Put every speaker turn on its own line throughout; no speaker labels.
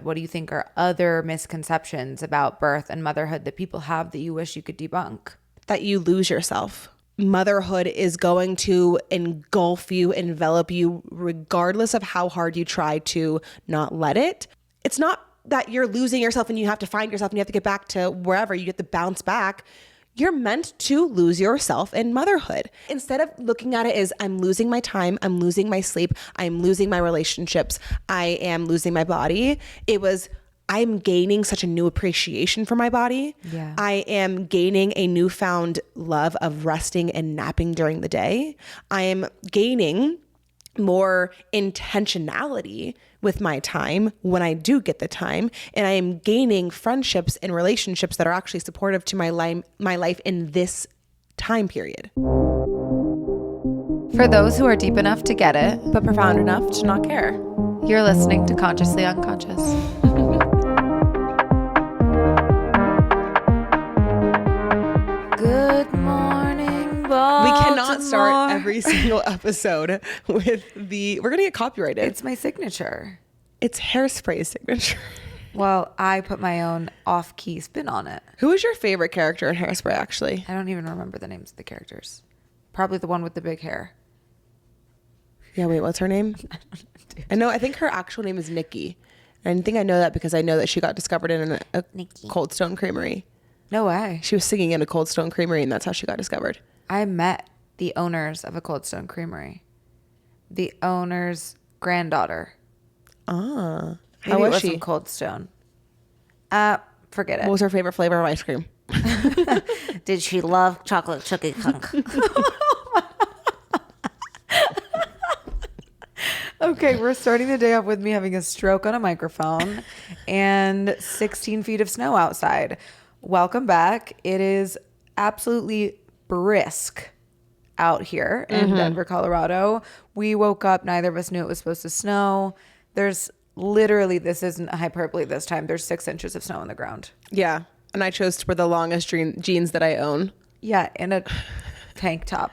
What do you think are other misconceptions about birth and motherhood that people have that you wish you could debunk?
That you lose yourself. Motherhood is going to engulf you, envelop you, regardless of how hard you try to not let it. It's not that you're losing yourself and you have to find yourself and you have to get back to wherever, you get to bounce back. You're meant to lose yourself in motherhood. Instead of looking at it as I'm losing my time, I'm losing my sleep, I'm losing my relationships, I am losing my body. It was, I'm gaining such a new appreciation for my body.
Yeah.
I am gaining a newfound love of resting and napping during the day. I am gaining more intentionality with my time when I do get the time. And I am gaining friendships and relationships that are actually supportive to my life in this time period.
For those who are deep enough to get it,
But profound enough to not care.
you're listening to Consciously Unconscious. Good morning, Baltimore.
We cannot start every single episode with we're going to get copyrighted.
It's my signature.
It's Hairspray's signature.
Well, I put my own off-key spin on it.
Who is your favorite character in Hairspray, actually?
I don't even remember the names of the characters. Probably the one with the big hair.
Yeah, wait, what's her name? I think her actual name is Nikki. And I think I know that because I know that she got discovered in a Cold Stone Creamery.
No way.
She was singing in a Cold Stone Creamery, and that's how she got discovered.
I met the owners of a Cold Stone Creamery. The owner's granddaughter.
Ah.
Maybe
How
it
was
wasn't
she?
Cold Stone. Forget it.
What was her favorite flavor of ice cream?
Did she love chocolate chunky chunk?
Okay, we're starting the day off with me having a stroke on a microphone and 16 feet of snow outside. Welcome back. It is absolutely brisk out here in Denver, Colorado. We woke up, neither of us knew it was supposed to snow. There's literally, this isn't a hyperbole this time, there's 6 inches of snow on the ground.
Yeah. And I chose to wear the longest jeans that I own.
Yeah, in a tank top.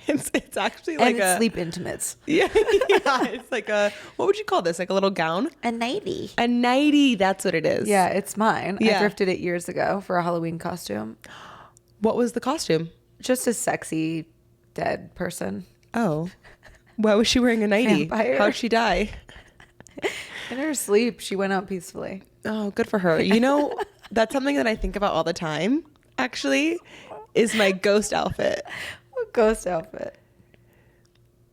It's actually like
and it's sleep intimates.
Yeah, it's like what would you call this? Like a little gown?
A nightie.
A nightie, that's what it is.
Yeah, it's mine.
Yeah.
I thrifted it years ago for a Halloween costume.
What was the costume?
Just a sexy dead person.
Oh. Why was she wearing a nightie?
Vampire.
How'd she die?
In her sleep, she went out peacefully.
Oh, good for her. You know, that's something that I think about all the time, actually, is my ghost outfit.
What ghost outfit?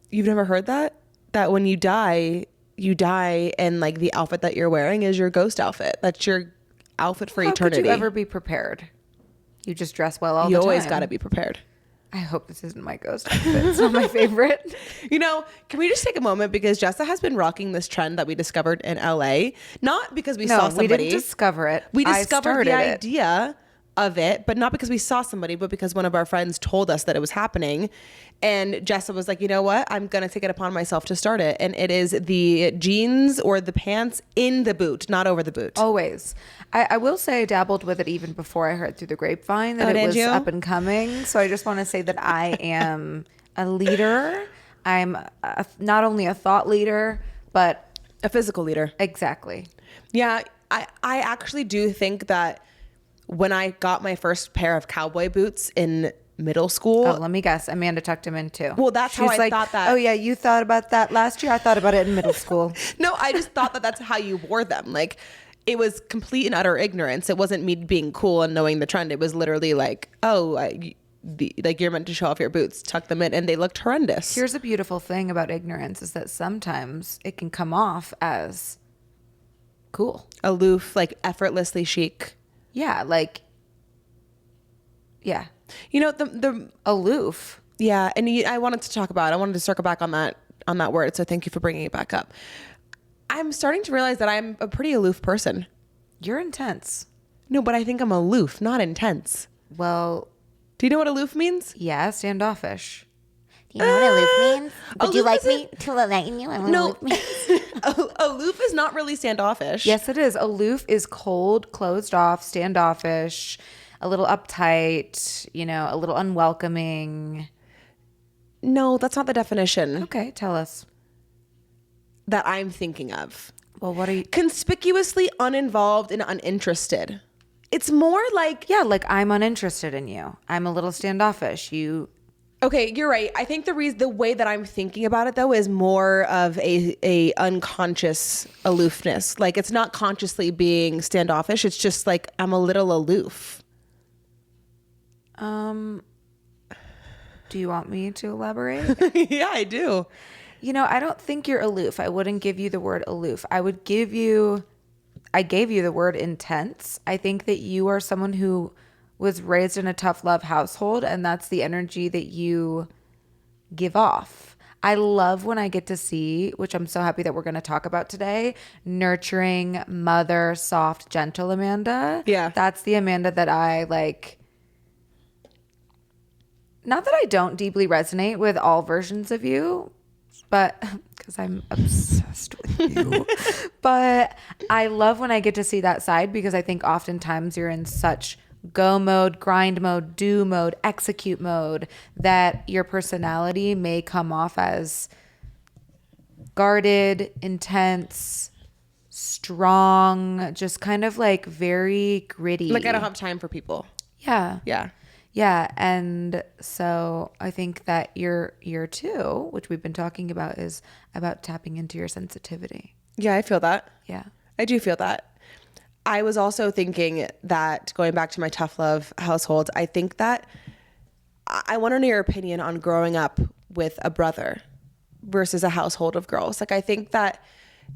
You've never heard that? That when you die and like the outfit that you're wearing is your ghost outfit. That's your outfit for eternity.
How could you ever be prepared? You just dress well all the
You
time.
always got to be prepared.
I hope this isn't my ghost outfit. It's not my favorite.
You know, can we just take a moment because Jessa has been rocking this trend that we discovered in LA. Not because we saw somebody.
we didn't discover it.
We
I
discovered
started
the
it.
idea of it, but not because we saw somebody, but because one of our friends told us that it was happening. And Jessa was like, you know what? I'm going to take it upon myself to start it. And it is the jeans or the pants in the boot, not over the boot.
Always. I will say I dabbled with it even before I heard through the grapevine that
Oh,
it
did
was
you?
up and coming. So I just want to say that I am a leader. I'm not only a thought leader, but
A physical leader.
exactly.
Yeah, I actually do think that when I got my first pair of cowboy boots in middle school.
Oh, let me guess. Amanda tucked him in too.
Well, that's how
She's
I thought that.
Oh yeah, you thought about that last year. I thought about it in middle school.
No, I just thought that that's how you wore them. Like, it was complete and utter ignorance. It wasn't me being cool and knowing the trend. It was literally like, like you're meant to show off your boots, tuck them in, and they looked horrendous.
Here's a beautiful thing about ignorance is that sometimes it can come off as cool.
Aloof, like effortlessly chic.
Yeah, like yeah,
You know, the
aloof.
yeah, and I wanted to circle back on that word. So thank you for bringing it back up. I'm starting to realize that I'm a pretty aloof person.
You're intense.
No, but I think I'm aloof, not intense.
Well,
Do you know what aloof means?
yeah, standoffish.
Do you know what aloof means? Would you
aloof
like
isn't-
me to enlighten you on what
No,
aloof means?
aloof is not really standoffish.
Yes, it is. Aloof is cold, closed off, standoffish, a little uptight, a little unwelcoming.
No, that's not the definition
Okay, tell us.
that I'm thinking of.
Well, what are you?
Conspicuously uninvolved and uninterested. It's more like,
Yeah, like I'm uninterested in you. I'm a little standoffish.
okay, you're right. I think the way that I'm thinking about it though is more of a unconscious aloofness. Like it's not consciously being standoffish. It's just like I'm a little aloof.
Do you want me to elaborate?
Yeah, I do.
I don't think you're aloof. I wouldn't give you the word aloof. I gave you the word intense. I think that you are someone who was raised in a tough love household, and that's the energy that you give off. I love when I get to see, which I'm so happy that we're going to talk about today, nurturing, mother, soft, gentle Amanda.
Yeah.
That's the Amanda that I like. Not that I don't deeply resonate with all versions of you, but because I'm obsessed with you. But I love when I get to see that side because I think oftentimes you're in such go mode, grind mode, do mode, execute mode that your personality may come off as guarded, intense, strong, just kind of like very gritty.
Like I don't have time for people.
Yeah.
Yeah.
Yeah, and so I think that year 2, which we've been talking about, is about tapping into your sensitivity.
Yeah, I feel that.
Yeah.
I do feel that. I was also thinking that going back to my tough love household, I think that I want to know your opinion on growing up with a brother versus a household of girls. Like I think that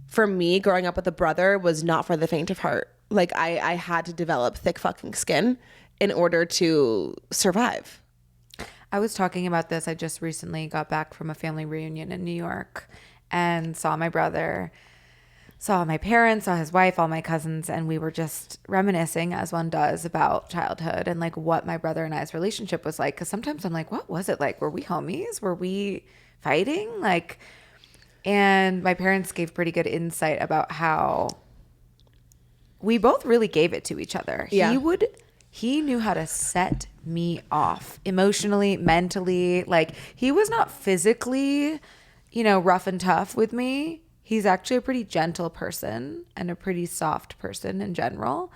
for me, growing up with a brother was not for the faint of heart. Like I had to develop thick fucking skin in order to survive.
I was talking about this. I just recently got back from a family reunion in New York and saw my brother, saw my parents, saw his wife, all my cousins, and we were just reminiscing, as one does, about childhood and like what my brother and I's relationship was like. Because sometimes I'm like, what was it like? Were we homies? Were we fighting? And my parents gave pretty good insight about how we both really gave it to each other.
Yeah.
He knew how to set me off emotionally, mentally. Like he was not physically, rough and tough with me. He's actually a pretty gentle person and a pretty soft person in general,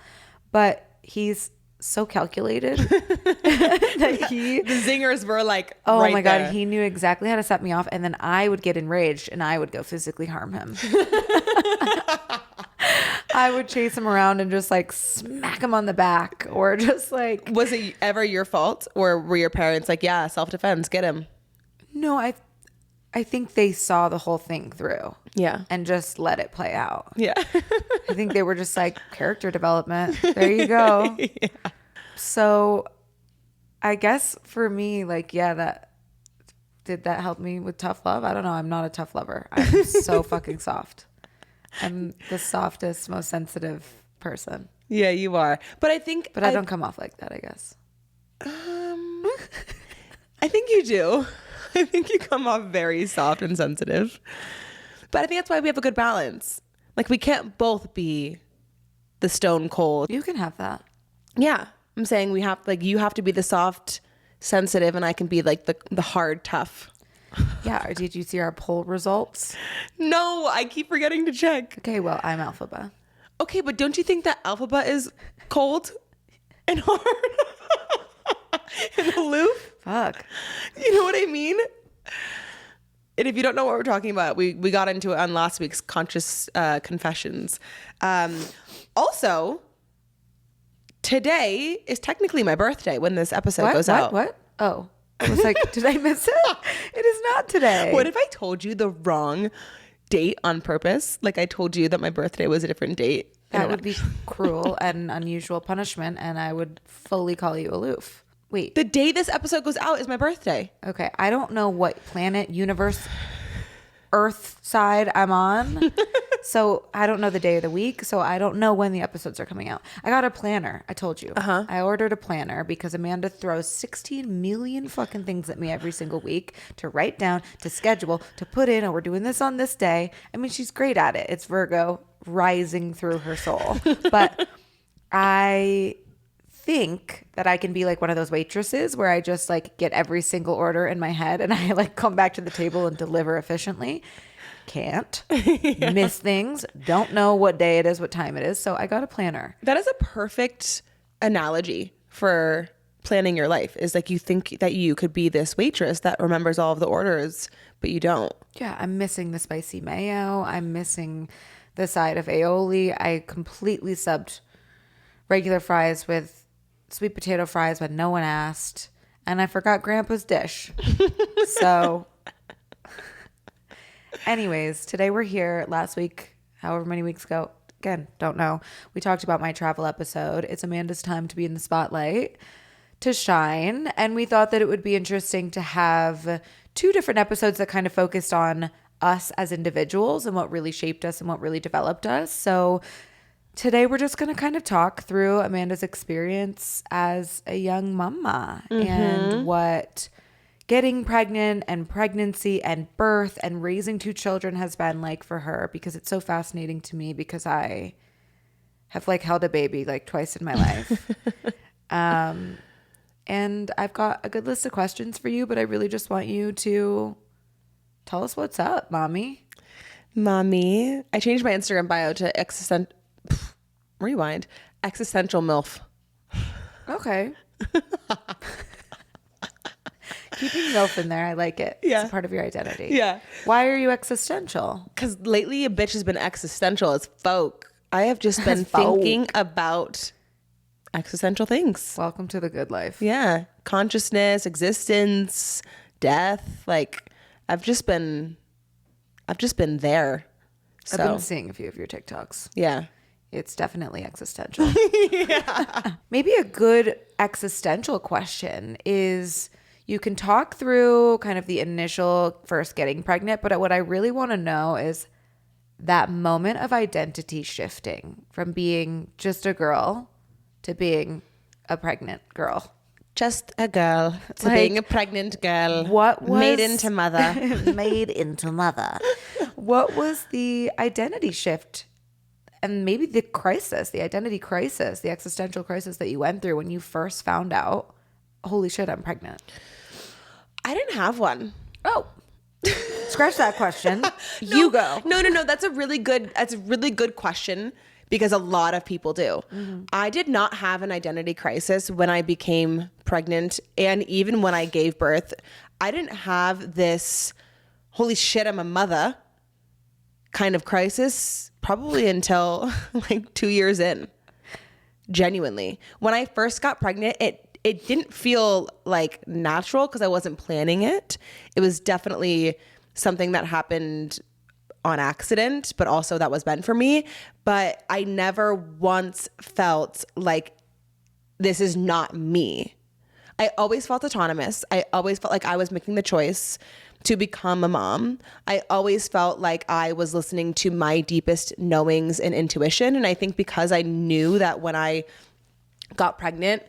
but he's so calculated that
the zingers were like,
oh
right
my God,
there.
he knew exactly how to set me off. And then I would get enraged and I would go physically harm him. I would chase him around and just like smack him on the back or just like.
Was it ever your fault or were your parents like, yeah, self-defense, get him?
No, I think they saw the whole thing through.
Yeah.
And just let it play out.
Yeah.
I think they were just like character development. There you go. Yeah. So I guess for me, like, yeah, did that help me with tough love? I don't know. I'm not a tough lover. I'm so fucking soft. I'm the softest, most sensitive person.
Yeah, you are. But I think...
But I don't come off like that, I guess.
I think you do. I think you come off very soft and sensitive. But I think that's why we have a good balance. Like, we can't both be the stone cold.
You can have that.
Yeah. I'm saying we have, like, you have to be the soft, sensitive, and I can be, like, the hard, tough.
Yeah. Did you see our poll results?
No, I keep forgetting to check.
Okay, well, I'm Alphaba.
Okay, but don't you think that Alphaba is cold and hard and aloof?
Fuck.
You know what I mean? And if you don't know what we're talking about, we got into it on last week's Conscious Confessions. Also, today is technically my birthday when this episode goes out.
What? Oh. I was like, did I miss it? It is not today.
What if I told you the wrong date on purpose? Like I told you that my birthday was a different date.
That would be cruel and unusual punishment, and I would fully call you aloof. Wait.
The day this episode goes out is my birthday.
Okay. I don't know what planet, universe, Earth side I'm on. So I don't know the day of the week. So I don't know when the episodes are coming out. I got a planner. I told you. I ordered a planner because Amanda throws 16 million fucking things at me every single week to write down, to schedule, to put in. Oh, we're doing this on this day. I mean, she's great at it. It's Virgo rising through her soul. But I think that I can be like one of those waitresses where I just like get every single order in my head and I like come back to the table and deliver efficiently. can't, miss things, don't know what day it is, what time it is. So I got a planner.
That is a perfect analogy for planning your life. Is like you think that you could be this waitress that remembers all of the orders, but you don't.
Yeah, I'm missing the spicy mayo. I'm missing the side of aioli. I completely subbed regular fries with sweet potato fries when no one asked. And I forgot Grandpa's dish. So anyways, today we're here. Last week, however many weeks ago, again, don't know. We talked about my travel episode. It's Amanda's time to be in the spotlight, to shine. And we thought that it would be interesting to have two different episodes that kind of focused on us as individuals and what really shaped us and what really developed us. So today we're just going to kind of talk through Amanda's experience as a young mama and what getting pregnant and pregnancy and birth and raising two children has been like for her, because it's so fascinating to me because I have like held a baby like twice in my life. And I've got a good list of questions for you, but I really just want you to tell us what's up, mommy.
Mommy. I changed my Instagram bio to existential MILF.
Okay. Keeping MILF in there, I like it.
Yeah.
It's a part of your identity.
Yeah.
Why are you existential?
Because lately a bitch has been existential as folk. I have just been
folk.
thinking about existential things.
Welcome to the good life.
Yeah. Consciousness, existence, death. Like I've just been there. So
I've been seeing a few of your TikToks.
yeah.
It's definitely existential. Maybe a good existential question is, you can talk through kind of the initial first getting pregnant, but what I really want to know is that moment of identity shifting from being just a girl to being a pregnant girl.
Just a girl to
Like,
being a pregnant girl.
What was
made into mother?
Made into mother.
What was the identity shift and maybe the crisis, the identity crisis, the existential crisis that you went through when you first found out, holy shit, I'm pregnant?
I didn't have one.
Oh, scratch that question. You go.
No. That's a really good question, because a lot of people do. I did not have an identity crisis when I became pregnant, and even when I gave birth, I didn't have this holy shit, I'm a mother kind of crisis probably until like 2 years in. Genuinely. When I first got pregnant, it didn't feel like natural because I wasn't planning it. It was definitely something that happened on accident, but also that was meant for me. But I never once felt like this is not me. I always felt autonomous. I always felt like I was making the choice to become a mom. I always felt like I was listening to my deepest knowings and intuition. And I think because I knew that when I got pregnant,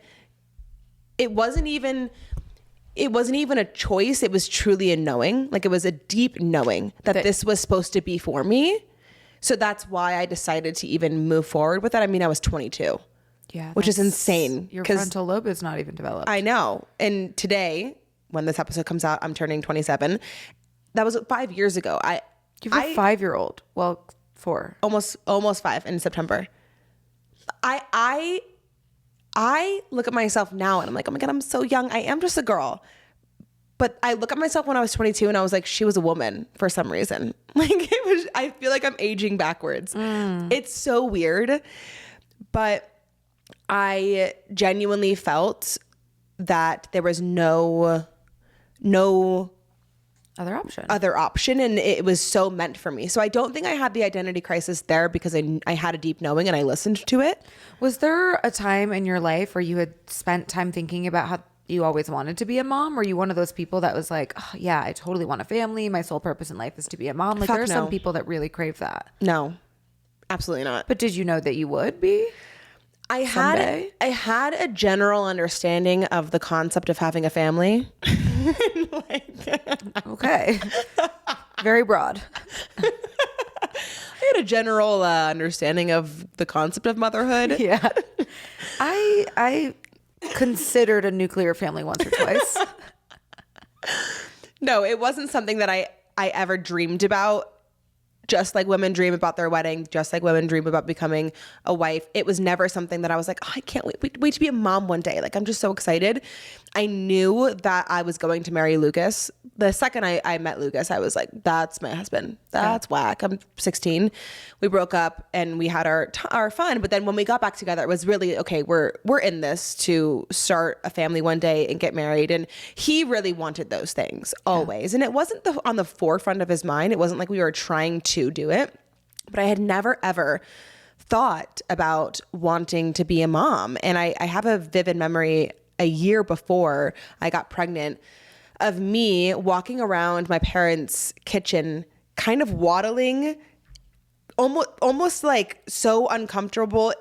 it wasn't even a choice. It was truly a knowing. Like it was a deep knowing that this was supposed to be for me. So that's why I decided to even move forward with that. I mean, I was 22.
Yeah.
Which is insane.
Your frontal lobe is not even developed.
I know. And today, when this episode comes out, I'm turning 27. That was 5 years ago.
You have a 5-year-old. Well, 4.
Almost 5 in September. I look at myself now and I'm like, oh my God, I'm so young. I am just a girl. But I look at myself when I was 22 and I was like, she was a woman for some reason. Like I feel like I'm aging backwards. It's so weird. But I genuinely felt that there was no other option, and it was so meant for me. So I don't think I had the identity crisis there because I had a deep knowing and I listened to it.
Was there a time in your life where you had spent time thinking about how you always wanted to be a mom? Were you one of those people that was like, oh, yeah, I totally want a family. My sole purpose in life is to be a mom. Like there are some people that really crave that.
No, absolutely not.
But did you know that you would be?
I had a general understanding of the concept of having a family.
Okay. Very broad.
I had a general understanding of the concept of motherhood.
Yeah. I considered a nuclear family once or twice.
No, it wasn't something that I ever dreamed about just like women dream about their wedding, just like women dream about becoming a wife. It was never something that I was like, oh, I can't wait to be a mom one day. Like, I'm just so excited. I knew that I was going to marry Lucas. The second I met Lucas, I was like, that's my husband. That's whack. I'm 16. We broke up and we had our fun. But then when we got back together, it was really, okay, we're in this to start a family one day and get married. And he really wanted those things always. And it wasn't on the forefront of his mind. It wasn't like we were trying to do it. But I had never, ever thought about wanting to be a mom. And I have a vivid memory a year before I got pregnant of me walking around my parents' kitchen, kind of waddling, almost like so uncomfortable,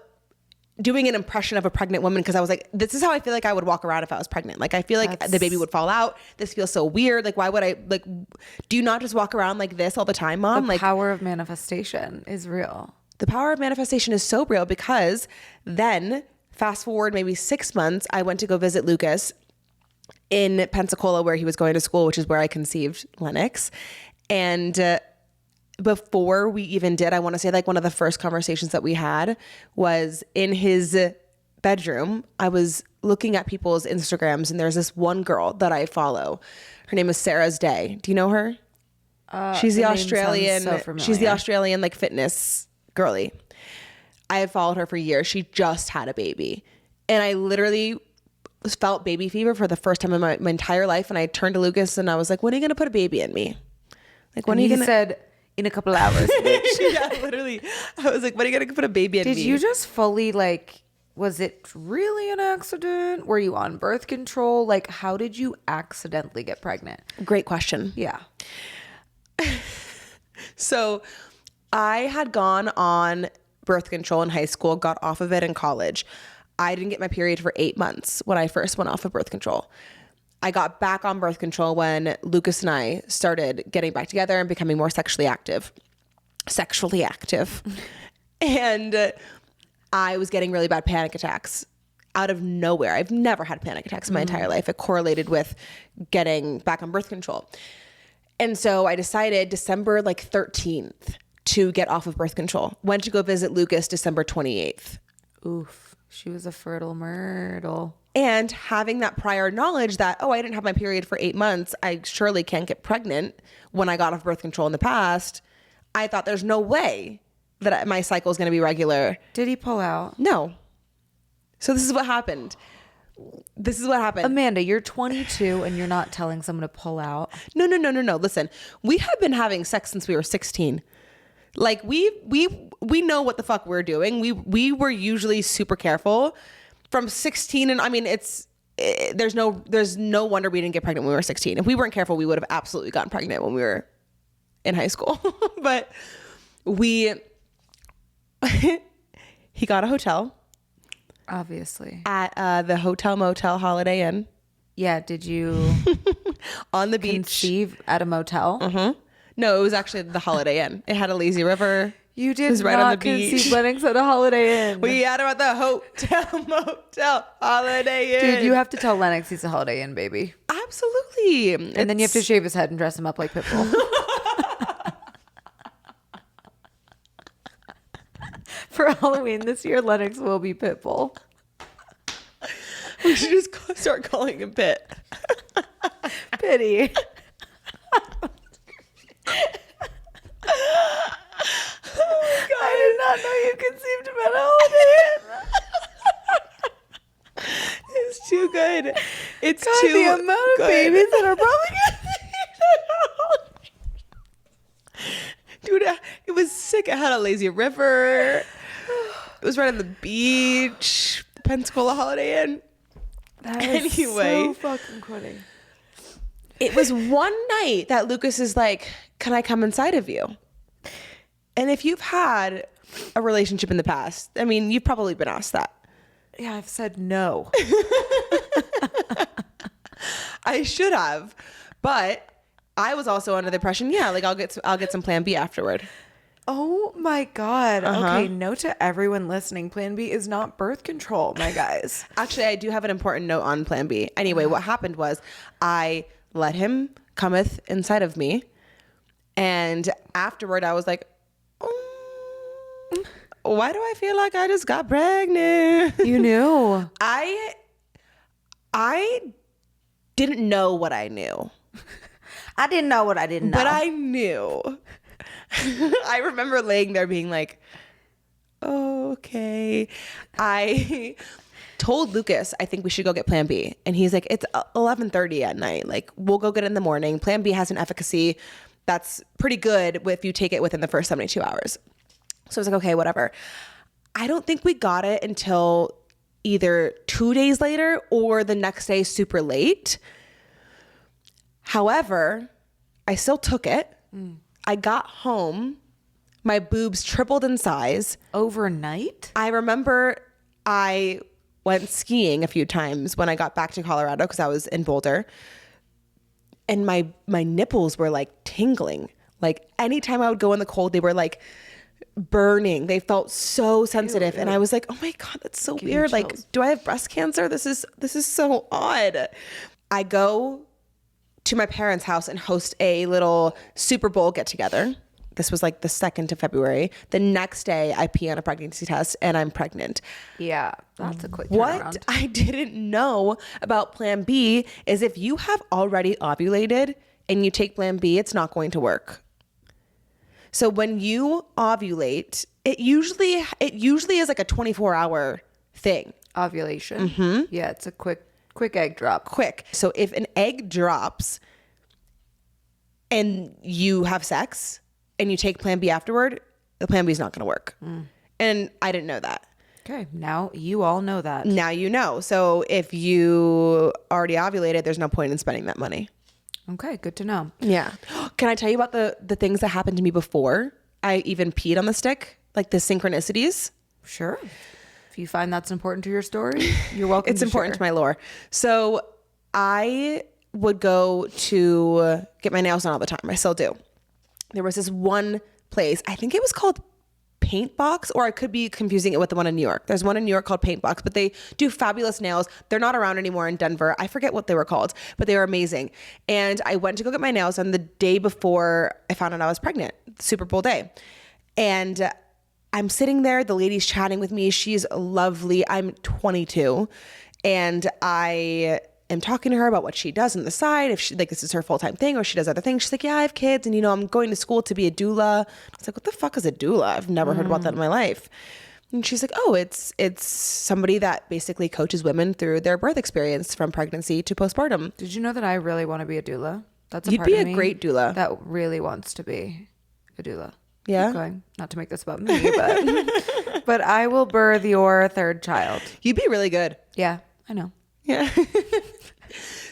doing an impression of a pregnant woman, because I was like, this is how I feel like I would walk around if I was pregnant. Like, I feel like the baby would fall out. This feels so weird. Like, why would I, like, do you not just walk around like this all the time, Mom?
The power of manifestation is real.
The power of manifestation is so real, because then fast forward maybe 6 months, I went to go visit Lucas in Pensacola, where he was going to school, which is where I conceived Lennox. And before we even did, I want to say like one of the first conversations that we had was in his bedroom. I was looking at people's Instagrams, and there's this one girl that I follow. Her name is Sarah's Day. Do you know her? She's the Australian. She's the Australian like fitness girly. I have followed her for years. She just had a baby, and I literally felt baby fever for the first time in my entire life. And I turned to Lucas and I was like, when are you going to put a baby in me? Like, when are you going to...
He said, in a couple hours, bitch.
Yeah, literally. I was like, when are you going to put a baby in me?
Did you just fully like, was it really an accident? Were you on birth control? Like, how did you accidentally get pregnant?
Great question.
Yeah.
So I had gone on birth control in high school, got off of it in college. I didn't get my period for 8 months when I first went off of birth control. I got back on birth control when Lucas and I started getting back together and becoming more sexually active. And I was getting really bad panic attacks out of nowhere. I've never had panic attacks in my entire life. It correlated with getting back on birth control. And so I decided December like 13th to get off of birth control. Went to go visit Lucas December 28th.
Oof. She was a fertile myrtle.
And having that prior knowledge that, oh, I didn't have my period for 8 months, I surely can't get pregnant when I got off birth control in the past, I thought there's no way that my cycle is going to be regular.
Did he pull out?
No. So this is what happened.
Amanda, you're 22 and you're not telling someone to pull out.
No. Listen, we have been having sex since we were 16. Like we know what the fuck we're doing. We were usually super careful from 16. And I mean, there's no wonder we didn't get pregnant when we were 16. If we weren't careful, we would have absolutely gotten pregnant when we were in high school. But he got a hotel.
Obviously.
At the Hotel Motel Holiday Inn.
Yeah. Did you
on the beach
conceive at a motel?
Mm-hmm. No, it was actually the Holiday Inn. It had a lazy river.
You did right not conceive Lennox at a Holiday Inn.
We had him at the Hotel Motel Holiday Inn.
Dude, you have to tell Lennox he's a Holiday Inn baby.
Absolutely.
And then you have to shave his head and dress him up like Pitbull. For Halloween this year, Lennox will be Pitbull.
We should just start calling him Pit.
Pity.
Oh, God.
I did not know you conceived him at a Holiday Inn.
It's too good. It's
God,
too
the amount of
good.
babies that are probably conceived at a Holiday
Dude, it was sick. It had a lazy river. It was right on the beach. The Pensacola Holiday Inn.
That is so fucking funny.
It was one night that Lucas is like, can I come inside of you? And if you've had a relationship in the past, I mean, you've probably been asked that.
Yeah, I've said no.
I should have, but I was also under the impression, yeah, like I'll get some Plan B afterward.
Oh my God. Okay, note to everyone listening, Plan B is not birth control, my guys.
Actually, I do have an important note on Plan B. Anyway, what happened was I let him cometh inside of me. And afterward, I was like, Why do I feel like I just got pregnant?
You knew.
I didn't know what I knew.
I didn't know what I didn't know.
But I knew. I remember laying there being like, oh, okay. I told Lucas, I think we should go get Plan B. And he's like, it's 11:30 at night. Like, we'll go get it in the morning. Plan B has an efficacy that's pretty good if you take it within the first 72 hours. So I was like, okay, whatever. I don't think we got it until either 2 days later or the next day super late. However, I still took it. I got home. My boobs tripled in size.
Overnight?
I remember I went skiing a few times when I got back to Colorado because I was in Boulder. And my nipples were like tingling. Like anytime I would go in the cold, they were like burning. They felt so sensitive. Ew. And I was like, oh my God, that's so weird. Like, do I have breast cancer? This is so odd. I go to my parents' house and host a little Super Bowl get together. This was like the 2nd of February. The next day I pee on a pregnancy test and I'm pregnant.
Yeah, that's a quick
turnaround.
What
I didn't know about Plan B is if you have already ovulated and you take Plan B, it's not going to work. So when you ovulate, it usually is like a 24-hour thing.
Ovulation. Mm-hmm. Yeah, it's a quick egg drop.
Quick. So if an egg drops and you have sex and you take Plan B afterward, the Plan B is not going to work. And I didn't know that.
Okay, now you all know that.
Now you know. So if you already ovulated, there's no point in spending that money.
Okay, good to know.
Yeah. Can I tell you about the things that happened to me before I even peed on the stick? Like the synchronicities?
Sure. If you find that's important to your story, you're welcome.
It's important to my lore. So I would go to get my nails done all the time. I still do. There was this one place, I think it was called Paint Box, or I could be confusing it with the one in New York. There's one in New York called Paint Box, but they do fabulous nails. They're not around anymore in Denver. I forget what they were called, but they were amazing. And I went to go get my nails done the day before I found out I was pregnant, Super Bowl day. And I'm sitting there, the lady's chatting with me. She's lovely. I'm 22 and I am talking to her about what she does on the side, if she, like, this is her full-time thing or she does other things. She's like, yeah, I have kids and, you know, I'm going to school to be a doula. I was like, what the fuck is a doula? I've never heard about that in my life. And she's like, oh, it's somebody that basically coaches women through their birth experience from pregnancy to postpartum.
Did you know that I really want to be a doula? That's
You'd be a great doula.
That really wants to be a doula.
Yeah.
Keep going. Not to make this about me, but I will birth your third child.
You'd be really good.
Yeah, I know.
Yeah.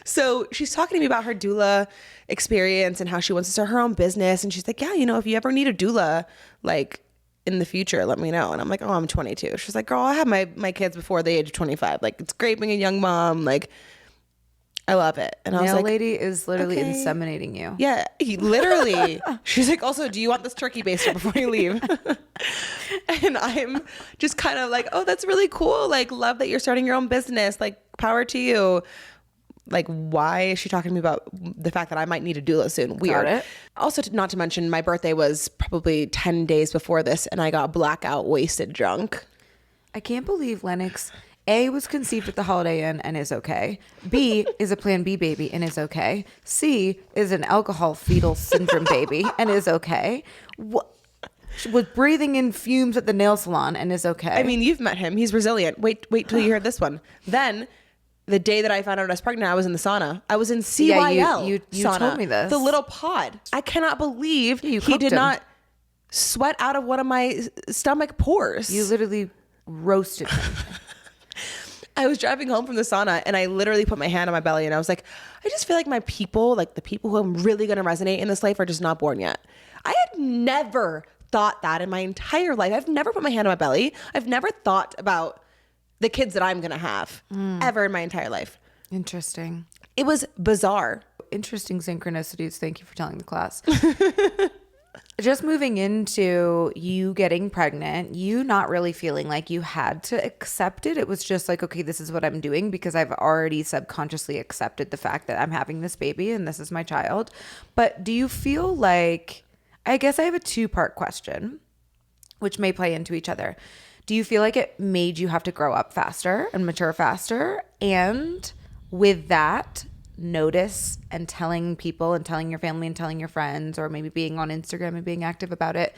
So she's talking to me about her doula experience and how she wants to start her own business. And she's like, yeah, you know, if you ever need a doula, like in the future, let me know. And I'm like, oh, I'm 22. She's like, girl, I had my kids before the age of 25. Like, it's great being a young mom. Like, I love it. And I was like,
lady is literally inseminating you.
Yeah, literally. She's like, also, do you want this turkey baster before you leave? And I'm just kind of like, oh, that's really cool. Like, love that you're starting your own business. Like, power to you. Like, why is she talking to me about the fact that I might need a doula soon? Weird.
Got it.
Also, not to mention, my birthday was probably 10 days before this, and I got blackout, wasted, drunk.
I can't believe Lennox, A, was conceived at the Holiday Inn and is okay. B, is a Plan B baby and is okay. C, is an alcohol fetal syndrome baby and is okay. She was breathing in fumes at the nail salon and is okay.
I mean, you've met him. He's resilient. Wait till you hear this one. Then, the day that I found out I was pregnant, I was in the sauna. I was in CYL
yeah, you
sauna.
Told me this.
The little pod. I cannot believe he did
him.
not sweat out of one of my stomach pores.
You literally roasted him.
I was driving home from the sauna and I literally put my hand on my belly and I was like, I just feel like my people, like the people who I'm really going to resonate in this life are just not born yet. I had never thought that in my entire life. I've never put my hand on my belly. I've never thought about the kids that I'm going to have ever in my entire life.
Interesting.
It was bizarre.
Interesting synchronicities. Thank you for telling the class. Just moving into you getting pregnant, you not really feeling like you had to accept it. It was just like, okay, this is what I'm doing because I've already subconsciously accepted the fact that I'm having this baby and this is my child. But do you feel like, I guess I have a two-part question. which may play into each other. Do you feel like it made you have to grow up faster and mature faster? And with that, notice and telling people and telling your family and telling your friends, or maybe being on Instagram and being active about it,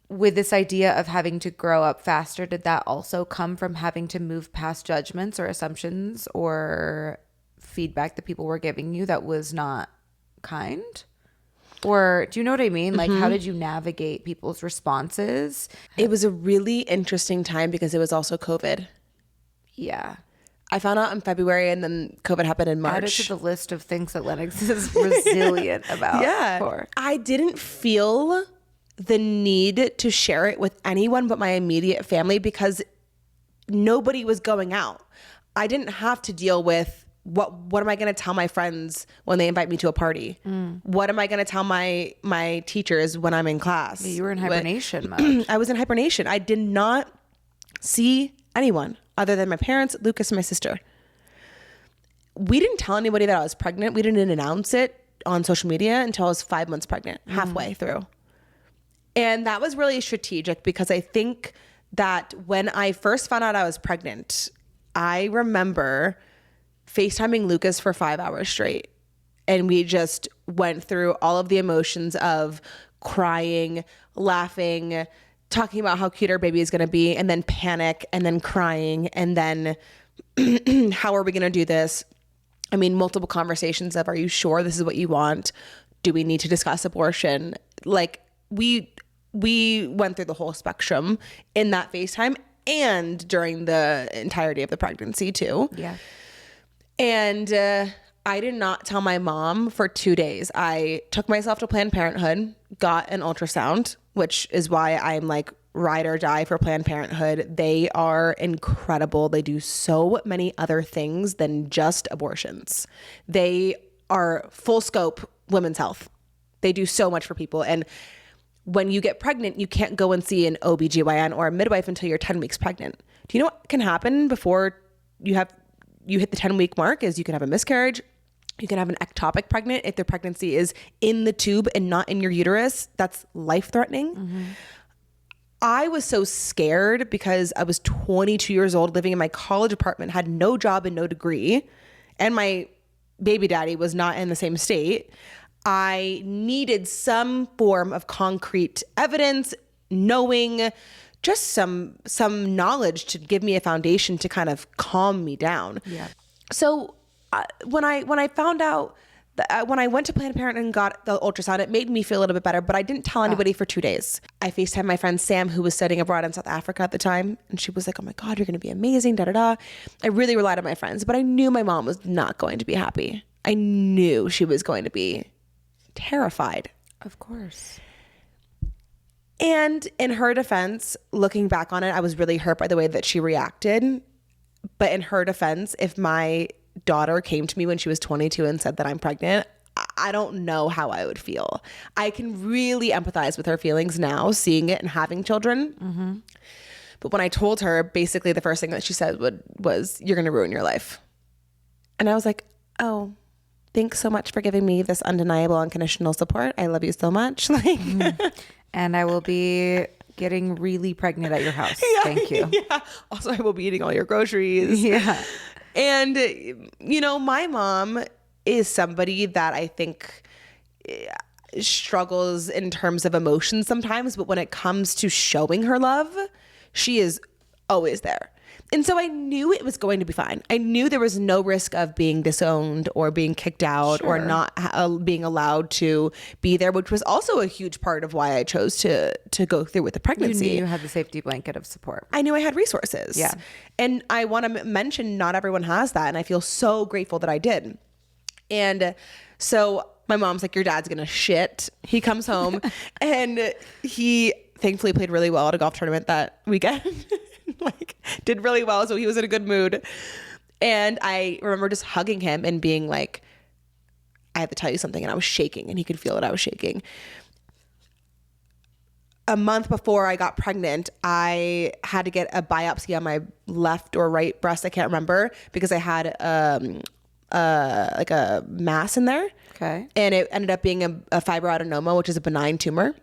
with this idea of having to grow up faster, did that also come from having to move past judgments or assumptions or feedback that people were giving you that was not kind? Or do you know what I mean? Like, how did you navigate people's responses?
It was a really interesting time because it was also COVID.
Yeah.
I found out in February and then COVID happened in March.
Add it to the list of things that Lennox is resilient about.
Yeah. I didn't feel the need to share it with anyone but my immediate family because nobody was going out. I didn't have to deal with what am I going to tell my friends when they invite me to a party? What am I going to tell my teachers when I'm in class?
You were in hibernation mode.
I was in hibernation. I did not see anyone other than my parents, Lucas, and my sister. We didn't tell anybody that I was pregnant. We didn't announce it on social media until I was 5 months pregnant, halfway through. And that was really strategic because I think that when I first found out I was pregnant, I remember FaceTiming Lucas for 5 hours straight. And we just went through all of the emotions of crying, laughing, talking about how cute our baby is going to be, and then panic, and then crying, and then how are we going to do this? I mean, multiple conversations of, are you sure this is what you want? Do we need to discuss abortion? Like, we went through the whole spectrum in that FaceTime and during the entirety of the pregnancy too.
Yeah.
And I did not tell my mom for 2 days. I took myself to Planned Parenthood, got an ultrasound, which is why I'm like ride or die for Planned Parenthood. They are incredible. They do so many other things than just abortions. They are full scope women's health. They do so much for people. And when you get pregnant, you can't go and see an OBGYN or a midwife until you're 10 weeks pregnant. Do you know what can happen before you hit the 10-week mark? Is you can have a miscarriage. You can have an ectopic pregnant if the pregnancy is in the tube and not in your uterus. That's life-threatening. I was so scared because I was 22 years old, living in my college apartment, had no job and no degree, and my baby daddy was not in the same state. I needed some form of concrete evidence, knowing, just some knowledge to give me a foundation to kind of calm me down.
Yeah.
So when I found out that when I went to Planned Parenthood and got the ultrasound, it made me feel a little bit better, but I didn't tell anybody for 2 days. I FaceTimed my friend Sam, who was studying abroad in South Africa at the time. And she was like, oh my God, you're going to be amazing, da da da. I really relied on my friends, but I knew my mom was not going to be happy. I knew she was going to be terrified.
Of course.
And in her defense, looking back on it, I was really hurt by the way that she reacted. But in her defense, if my daughter came to me when she was 22 and said that I'm pregnant, I don't know how I would feel. I can really empathize with her feelings now, seeing it and having children. But when I told her, basically the first thing that she said was, you're going to ruin your life. And I was like, oh, thanks so much for giving me this undeniable, unconditional support. I love you so much. Like,
And I will be getting really pregnant at your house. Thank you.
Yeah. Also, I will be eating all your groceries.
Yeah.
And, you know, my mom is somebody that I think struggles in terms of emotions sometimes, but when it comes to showing her love, she is always there. And so I knew it was going to be fine. I knew there was no risk of being disowned or being kicked out or not being allowed to be there, which was also a huge part of why I chose to go through with the pregnancy.
You knew you had the safety blanket of support.
I knew I had resources.
Yeah.
And I want to mention not everyone has that. And I feel so grateful that I did. And so my mom's like, your dad's going to shit. He comes home and he thankfully played really well at a golf tournament that weekend. Like, did really well, so he was in a good mood. And I remember just hugging him and being like, I have to tell you something. And I was shaking, and he could feel that I was shaking. A month before I got pregnant, I had to get a biopsy on my left or right breast. I can't remember, because I had like a mass in there.
Okay.
And it ended up being a fibroadenoma, which is a benign tumor.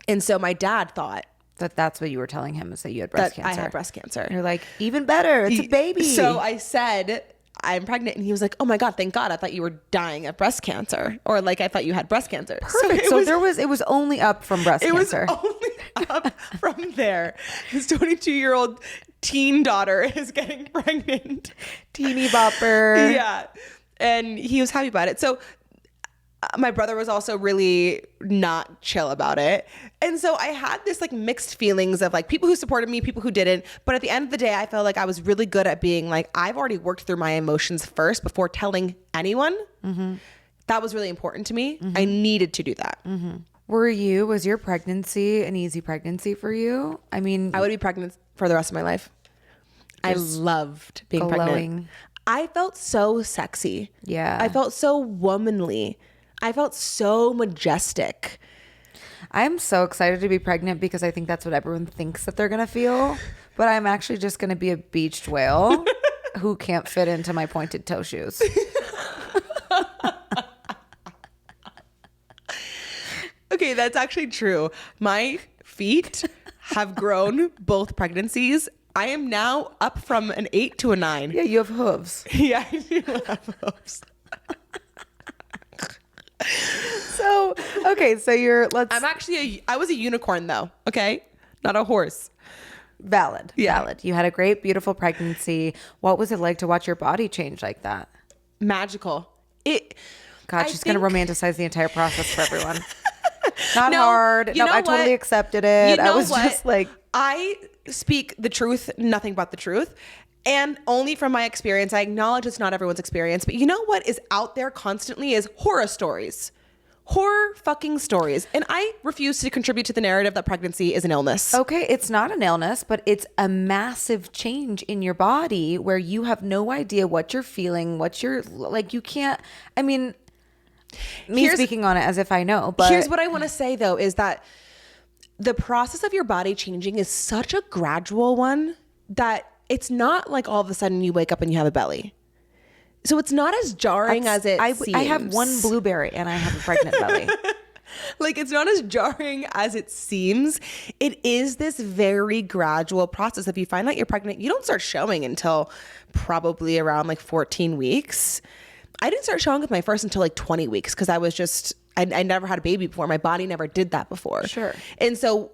And so my dad thought
That's what you were telling him, is that you had breast cancer.
I had breast cancer.
You're like, even better. It's a baby.
So I said, I'm pregnant. And he was like, oh my God, thank God. I thought you were dying of breast cancer. Or like, I thought you had breast cancer.
Perfect. So it was only up from breast cancer.
It was only up from there. His 22-year-old teen daughter is getting pregnant.
Teeny bopper.
Yeah. And he was happy about it. So my brother was also really not chill about it. And so I had this like mixed feelings of like people who supported me, people who didn't. But at the end of the day, I felt like I was really good at being like, I've already worked through my emotions first before telling anyone. Mm-hmm. That was really important to me. Mm-hmm. I needed to do that.
Mm-hmm. Was your pregnancy an easy pregnancy for you? I mean,
I would be pregnant for the rest of my life. I loved being pregnant. I felt so sexy.
Yeah.
I felt so womanly. I felt so majestic.
I'm so excited to be pregnant because I think that's what everyone thinks that they're going to feel. But I'm actually just going to be a beached whale who can't fit into my pointed toe shoes.
Okay, that's actually true. My feet have grown both pregnancies. I am now up from an 8 to a 9.
Yeah, you have hooves.
Yeah, I do have hooves.
So, okay, so
I was a unicorn though, okay? Not a horse.
Valid. You had a great, beautiful pregnancy. What was it like to watch your body change like that?
Magical.
God, she's going to romanticize the entire process for everyone. Not hard. No, I totally accepted it. I was just like,
I speak the truth, nothing but the truth. And only from my experience. I acknowledge it's not everyone's experience, but you know what is out there constantly is horror stories. Horror fucking stories. And I refuse to contribute to the narrative that pregnancy is an illness.
Okay, it's not an illness, but it's a massive change in your body where you have no idea what you're feeling, you can't, I mean, speaking on it as if I know, but
here's what I want to say though, is that the process of your body changing is such a gradual one that it's not like all of a sudden you wake up and you have a belly. So it's not as jarring as it seems.
I have one blueberry and I have a pregnant belly.
Like, it's not as jarring as it seems. It is this very gradual process. If you find out you're pregnant, you don't start showing until probably around like 14 weeks. I didn't start showing with my first until like 20 weeks because I never had a baby before. My body never did that before.
Sure.
And so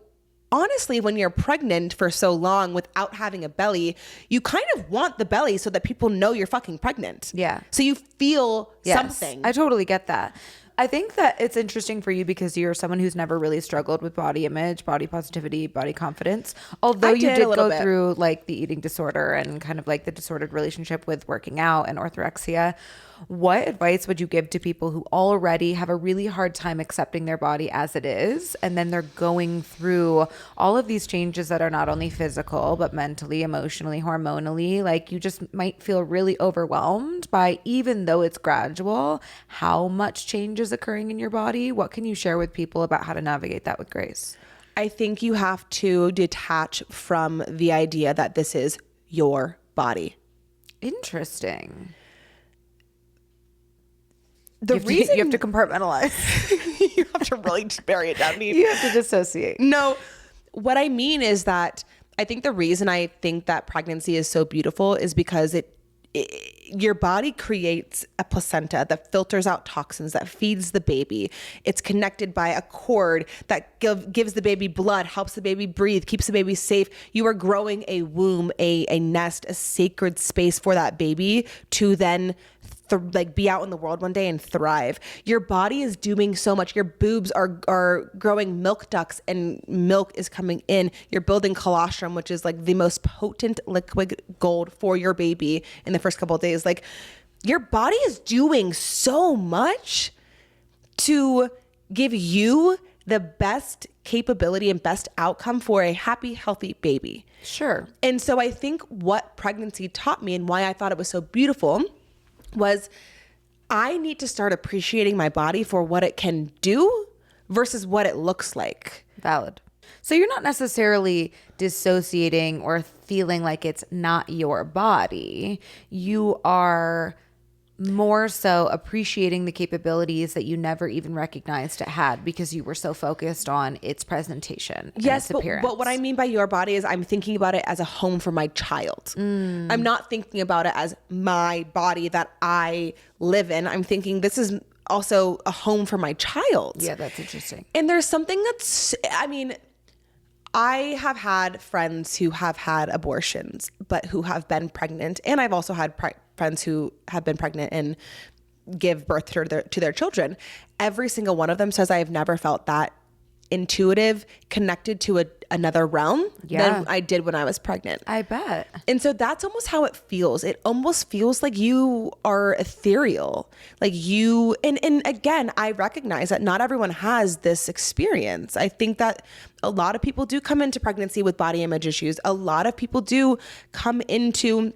honestly, when you're pregnant for so long without having a belly, you kind of want the belly so that people know you're fucking pregnant.
Yeah.
So you feel something.
I totally get that. I think that it's interesting for you because you're someone who's never really struggled with body image, body positivity, body confidence. Although you did go through like the eating disorder and kind of like the disordered relationship with working out and orthorexia. What advice would you give to people who already have a really hard time accepting their body as it is, and then they're going through all of these changes that are not only physical, but mentally, emotionally, hormonally? Like, you just might feel really overwhelmed by, even though it's gradual, how much change is occurring in your body. What can you share with people about how to navigate that with grace?
I think you have to detach from the idea that this is your body.
Interesting.
You have to
compartmentalize.
You have to really just bury it down deep.
You have to dissociate.
No, what I mean is that I think the reason I think that pregnancy is so beautiful is because your body creates a placenta that filters out toxins, that feeds the baby. It's connected by a cord that gives the baby blood, helps the baby breathe, keeps the baby safe. You are growing a womb, a nest, a sacred space for that baby to then be out in the world one day and thrive. Your body is doing so much. Your boobs are growing milk ducts and milk is coming in. You're building colostrum, which is like the most potent liquid gold for your baby in the first couple of days. Like, your body is doing so much to give you the best capability and best outcome for a happy, healthy baby.
Sure.
And so I think what pregnancy taught me and why I thought it was so beautiful was I need to start appreciating my body for what it can do versus what it looks like.
Valid. So you're not necessarily dissociating or feeling like it's not your body. You are more so appreciating the capabilities that you never even recognized it had because you were so focused on its presentation and
Yes,
its appearance.
but what I mean by your body is I'm thinking about it as a home for my child. I'm not thinking about it as my body that I live in. I'm thinking this is also a home for my child.
Yeah, that's interesting.
And there's something that's, I mean, I have had friends who have had abortions, but who have been pregnant. And I've also had friends who have been pregnant and give birth to their children. Every single one of them says, I have never felt that intuitive, connected to another realm than I did when I was pregnant.
I bet.
And so that's almost how it feels. It almost feels like you are ethereal. Like you, and again, I recognize that not everyone has this experience. I think that a lot of people do come into pregnancy with body image issues. A lot of people do come into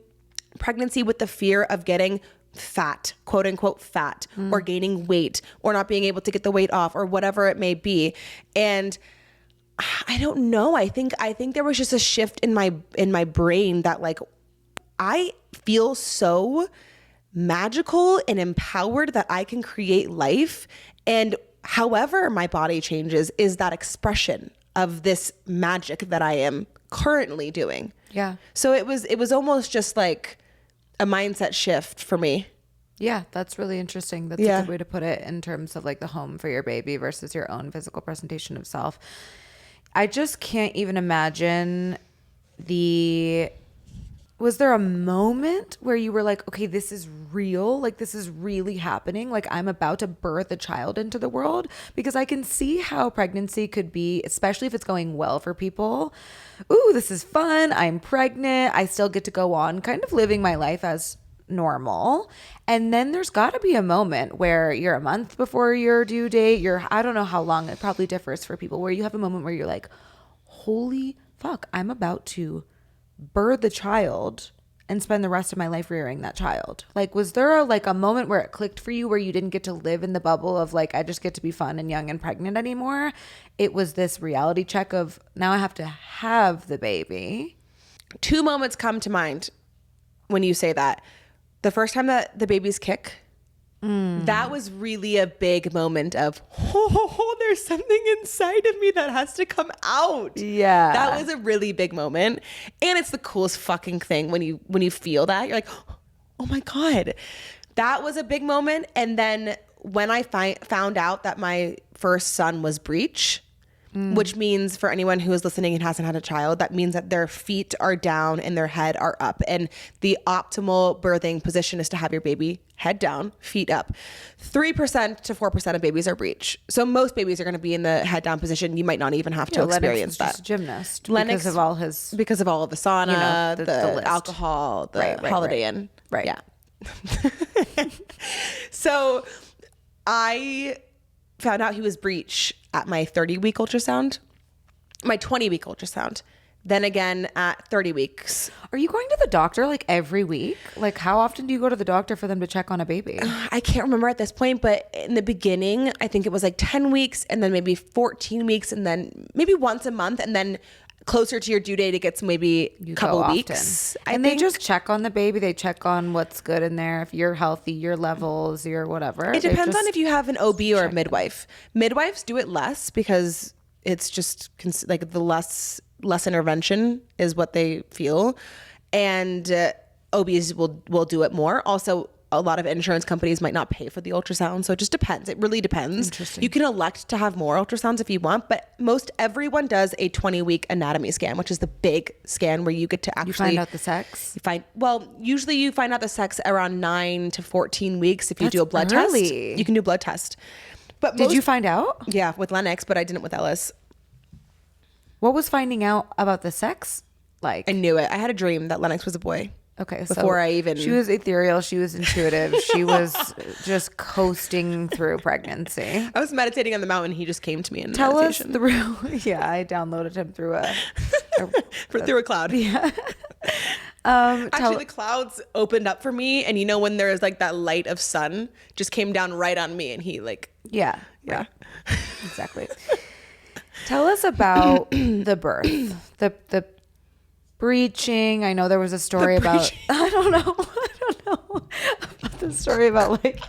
pregnancy with the fear of getting fat, quote unquote fat, or gaining weight, or not being able to get the weight off, or whatever it may be. And I don't know. I think there was just a shift in my brain that like I feel so magical and empowered that I can create life. And however my body changes is that expression of this magic that I am currently doing.
Yeah.
So it was almost just like a mindset shift for me.
Yeah, that's really interesting. That's a good way to put it in terms of like the home for your baby versus your own physical presentation of self. I just can't even imagine was there a moment where you were like, okay, this is real? Like, this is really happening? Like, I'm about to birth a child into the world? Because I can see how pregnancy could be, especially if it's going well for people. Ooh, this is fun. I'm pregnant. I still get to go on kind of living my life as normal. And then there's got to be a moment where you're a month before your due date. I don't know how long, it probably differs for people, where you have a moment where you're like, holy fuck, I'm about to birth the child and spend the rest of my life rearing that child. Like, was there a moment where it clicked for you where you didn't get to live in the bubble of like, I just get to be fun and young and pregnant anymore? It was this reality check of, now I have to have the baby.
2 moments come to mind when you say that. The first time that the babies kick, that was really a big moment of, there's something inside of me that has to come out.
Yeah.
That was a really big moment. And it's the coolest fucking thing when you feel that. You're like, oh my God. That was a big moment. And then when I found out that my first son was breech, which means for anyone who is listening and hasn't had a child, that means that their feet are down and their head are up. And the optimal birthing position is to have your baby head down, feet up. 3% to 4% of babies are breech. So most babies are going to be in the head down position. You might not even have to experience
Lennox is
that.
just a gymnast
Lennox,
because of all
of the sauna, the
list.
alcohol, the Holiday Inn.
Right.
Yeah. So I found out he was breech at my 30-week ultrasound, my 20-week ultrasound. Then again at 30 weeks.
Are you going to the doctor like every week? Like, how often do you go to the doctor for them to check on a baby?
I can't remember at this point, but in the beginning, I think it was like 10 weeks and then maybe 14 weeks and then maybe once a month. And then closer to your due date, it gets maybe a couple weeks.
And they just check on the baby. They check on what's good in there. If you're healthy, your levels, your whatever.
It depends on if you have an OB or a midwife. Midwives do it less because it's just like the less intervention is what they feel. And OBs will do it more. Also, a lot of insurance companies might not pay for the ultrasound. So it just depends. It really depends.
Interesting.
You can elect to have more ultrasounds if you want, but most everyone does a 20-week anatomy scan, which is the big scan where you get to actually
find out the sex.
Usually you find out the sex around 9 to 14 weeks if you do a blood test. You can do a blood test. But
did you find out?
Yeah, with Lennox, but I didn't with Ellis.
What was finding out about the sex like?
I knew it. I had a dream that Lennox was a boy.
Okay,
she
was ethereal, she was intuitive, she was just coasting through pregnancy.
I was meditating on the mountain. He just came to me in
Tell
meditation.
us through. Yeah, I downloaded him through
through a cloud.
Yeah.
Actually, the clouds opened up for me, and when there was like that light of sun just came down right on me, and he
yeah.
Right.
Exactly. Tell us about the birth, the breeching. I know there was a story about, I don't know about the story about like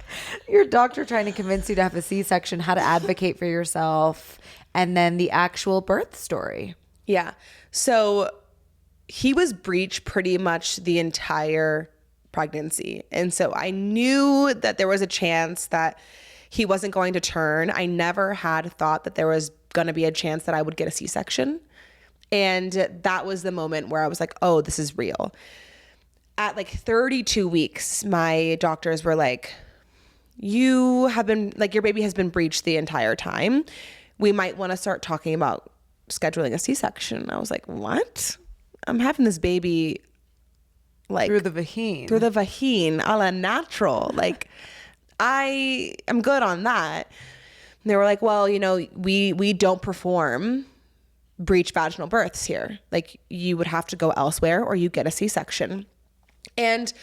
your doctor trying to convince you to have a C-section, how to advocate for yourself, and then the actual birth story.
Yeah. So he was breech pretty much the entire pregnancy. And so I knew that there was a chance that he wasn't going to turn. I never had thought that there was going to be a chance that I would get a C-section. And that was the moment where I was like, oh, this is real. At like 32 weeks, my doctors were like, you have been, like, your baby has been breeched the entire time. We might want to start talking about scheduling a C-section. I was like, what? I'm having this baby like
Through the vagine.
A la natural. Like, I am good on that. And they were like, well, you know, we don't perform breech vaginal births here. Like, you would have to go elsewhere or you get a C-section. And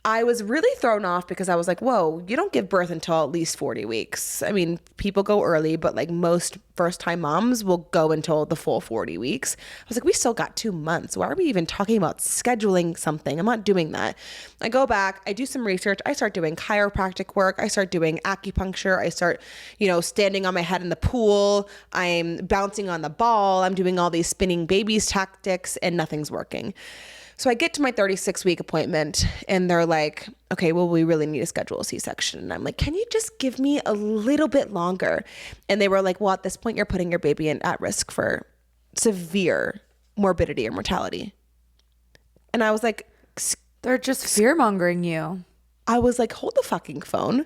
I was really thrown off because I was like, whoa, you don't give birth until at least 40 weeks. I mean, people go early, but like most first-time moms will go until the full 40 weeks. I was like, we still got 2 months. Why are we even talking about scheduling something? I'm not doing that. I go back, I do some research. I start doing chiropractic work. I start doing acupuncture. I start, you know, standing on my head in the pool. I'm bouncing on the ball. I'm doing all these spinning babies tactics and nothing's working. So I get to my 36-week appointment and they're like, okay, well, we really need to schedule a C-section. And I'm like, can you just give me a little bit longer? And they were like, well, at this point, you're putting your baby at risk for severe morbidity or mortality. And I was like,
They're just fear-mongering you.
I was like, hold the fucking phone.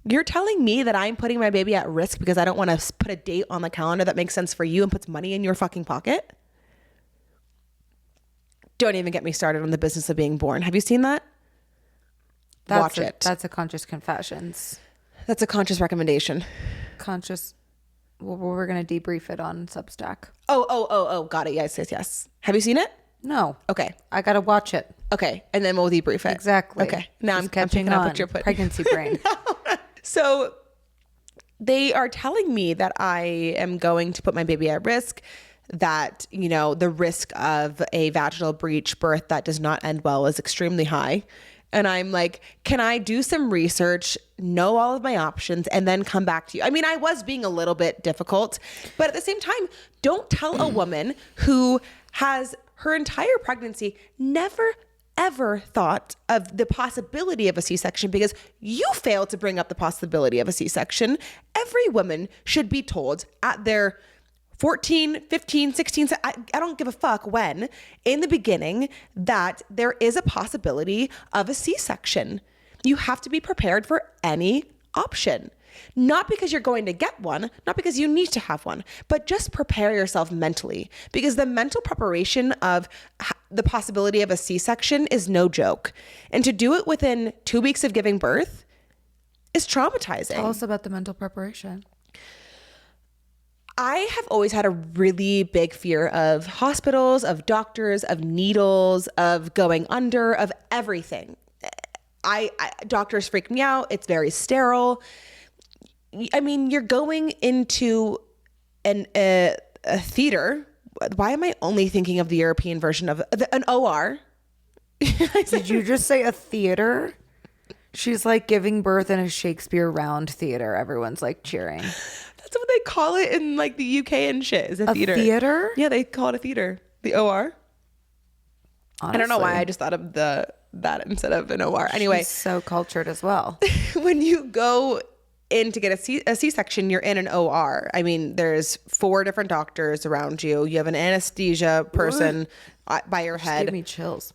You're telling me that I'm putting my baby at risk because I don't want to put a date on the calendar that makes sense for you and puts money in your fucking pocket? Don't even get me started on the business of being born. Have you seen that? Watch it.
That's a conscious confessions.
That's a conscious recommendation.
Conscious. Well, we're going to debrief it on Substack.
Oh. Got it. Yes. Have you seen it?
No.
Okay.
I got to watch it.
Okay. And then we'll debrief it.
Exactly.
Okay. Now
She's
I'm
catching
picking up
on.
what you're putting.
Pregnancy brain.
So they are telling me that I am going to put my baby at risk, that, you know, the risk of a vaginal breech birth that does not end well is extremely high. And I'm like, can I do some research, know all of my options, and then come back to you? I mean, I was being a little bit difficult, but at the same time, don't tell a woman who has her entire pregnancy never ever thought of the possibility of a C-section because you failed to bring up the possibility of a C-section. Every woman should be told at their 14, 15, 16, I don't give a fuck when, in the beginning, that there is a possibility of a C-section. You have to be prepared for any option. Not because you're going to get one, not because you need to have one, but just prepare yourself mentally, because the mental preparation of the possibility of a C-section is no joke. And to do it within 2 weeks of giving birth is traumatizing.
Tell us about the mental preparation.
I have always had a really big fear of hospitals, of doctors, of needles, of going under, of everything. Doctors freak me out. It's very sterile. I mean, you're going into a theater. Why am I only thinking of the European version of an OR?
Did you just say a theater? She's like giving birth in a Shakespeare round theater. Everyone's like cheering.
That's what they call it in like the UK and shit. Is a theater.
Theater?
Yeah, they call it a theater. The OR.
Honestly.
I don't know why I just thought of that instead of an OR. Anyway,
she's so cultured as well.
When you go in to get a C-section, you're in an OR. I mean, there's 4 different doctors around you. You have an anesthesia person by your head.
Give me chills.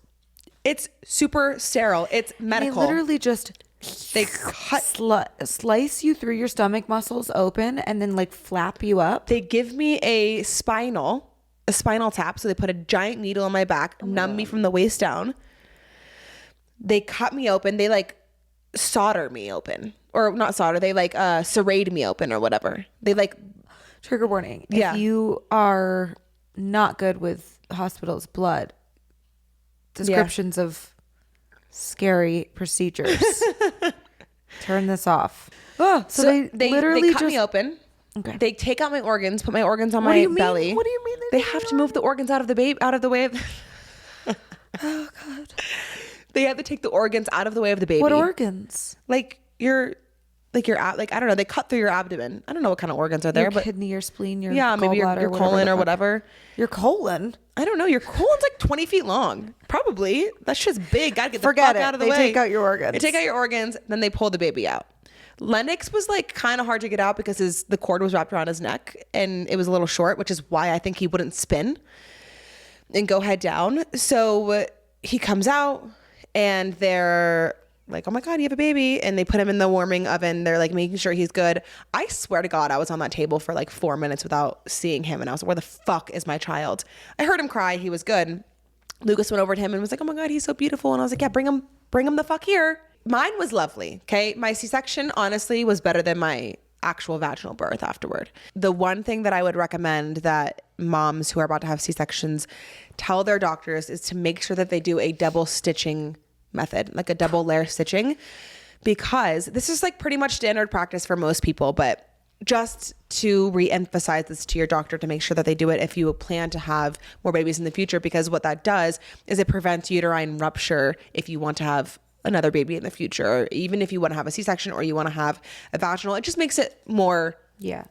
It's super sterile. It's medical.
They literally just slice you through your stomach muscles open and then like flap you up.
They give me a spinal tap. So they put a giant needle on my back, numb me from the waist down. They cut me open. They like solder me open, or not solder. They like serrate me open or whatever. They like,
trigger warning.
Yeah.
If you are not good with hospitals, blood, descriptions of scary procedures, turn this off. Oh, so they literally
cut me open.
Okay.
They take out my organs, put my organs on
What do
my
you mean?
belly.
What do you mean
They have to move the organs out of the way of.
Oh God.
They have to take the organs out of the way of the baby.
What organs?
Like your I don't know. They cut through your abdomen. I don't know what kind of organs are there,
Your
but
kidney, your spleen, your
maybe your
gallbladder,
colon or
fuck.
whatever.
Your colon?
I don't know. Your colon's like 20 feet long. Probably. That's just big. Gotta get the
Forget
fuck
it.
out of the
They
way.
take out your organs.
They take out your organs, then they pull the baby out. Lennox was like kind of hard to get out because the cord was wrapped around his neck and it was a little short, which is why I think he wouldn't spin and go head down. So he comes out and they're like, oh my God, you have a baby. And they put him in the warming oven. They're like making sure he's good. I swear to God, I was on that table for like 4 minutes without seeing him. And I was like, where the fuck is my child? I heard him cry. He was good. Lucas went over to him and was like, oh my God, he's so beautiful. And I was like, yeah, bring him the fuck here. Mine was lovely. Okay. My C-section honestly was better than my actual vaginal birth afterward. The one thing that I would recommend that moms who are about to have C-sections tell their doctors is to make sure that they do a double stitching method, like a double layer stitching, because this is like pretty much standard practice for most people, but just to re-emphasize this to your doctor to make sure that they do it if you plan to have more babies in the future, because what that does is it prevents uterine rupture if you want to have another baby in the future, or even if you want to have a C-section or you want to have a vaginal. It just makes it more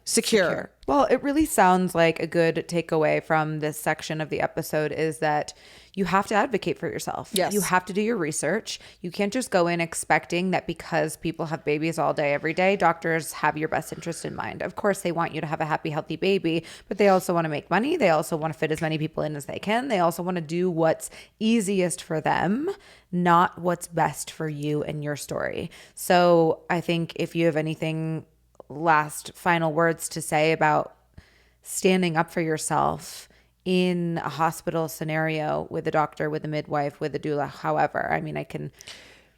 secure.
Well, it really sounds like a good takeaway from this section of the episode is that you have to advocate for yourself.
Yes.
You have to do your research. You can't just go in expecting that because people have babies all day, every day, doctors have your best interest in mind. Of course, they want you to have a happy, healthy baby, but they also want to make money. They also want to fit as many people in as they can. They also want to do what's easiest for them, not what's best for you and your story. So I think if you have anything last final words to say about standing up for yourself in a hospital scenario with a doctor, with a midwife, with a doula, however, I mean,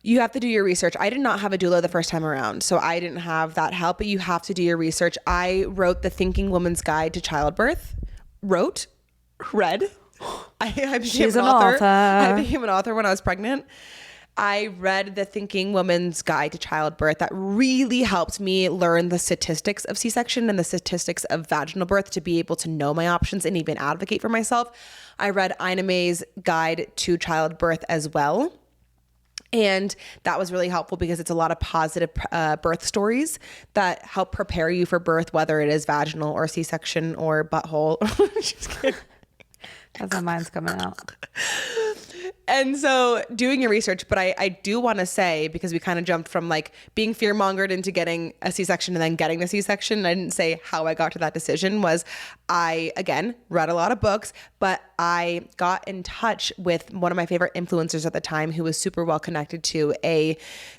you have to do your research. I did not have a doula the first time around, so I didn't have that help, but you have to do your research. I wrote the Thinking Woman's Guide to Childbirth. Read. I became
She's
an
an
author.
author.
I became an author when I was pregnant. I read the Thinking Woman's Guide to Childbirth. That really helped me learn the statistics of C-section and the statistics of vaginal birth to be able to know my options and even advocate for myself. I read Ina May's Guide to Childbirth as well. And that was really helpful because it's a lot of positive birth stories that help prepare you for birth, whether it is vaginal or C-section or butthole. Just kidding.
that's how mine's coming out.
And so doing your research, but I do want to say, because we kind of jumped from like being fear mongered into getting a C-section and then getting the C-section. I didn't say how I got to that decision was I, again, read a lot of books, but I got in touch with one of my favorite influencers at the time who was super well connected to a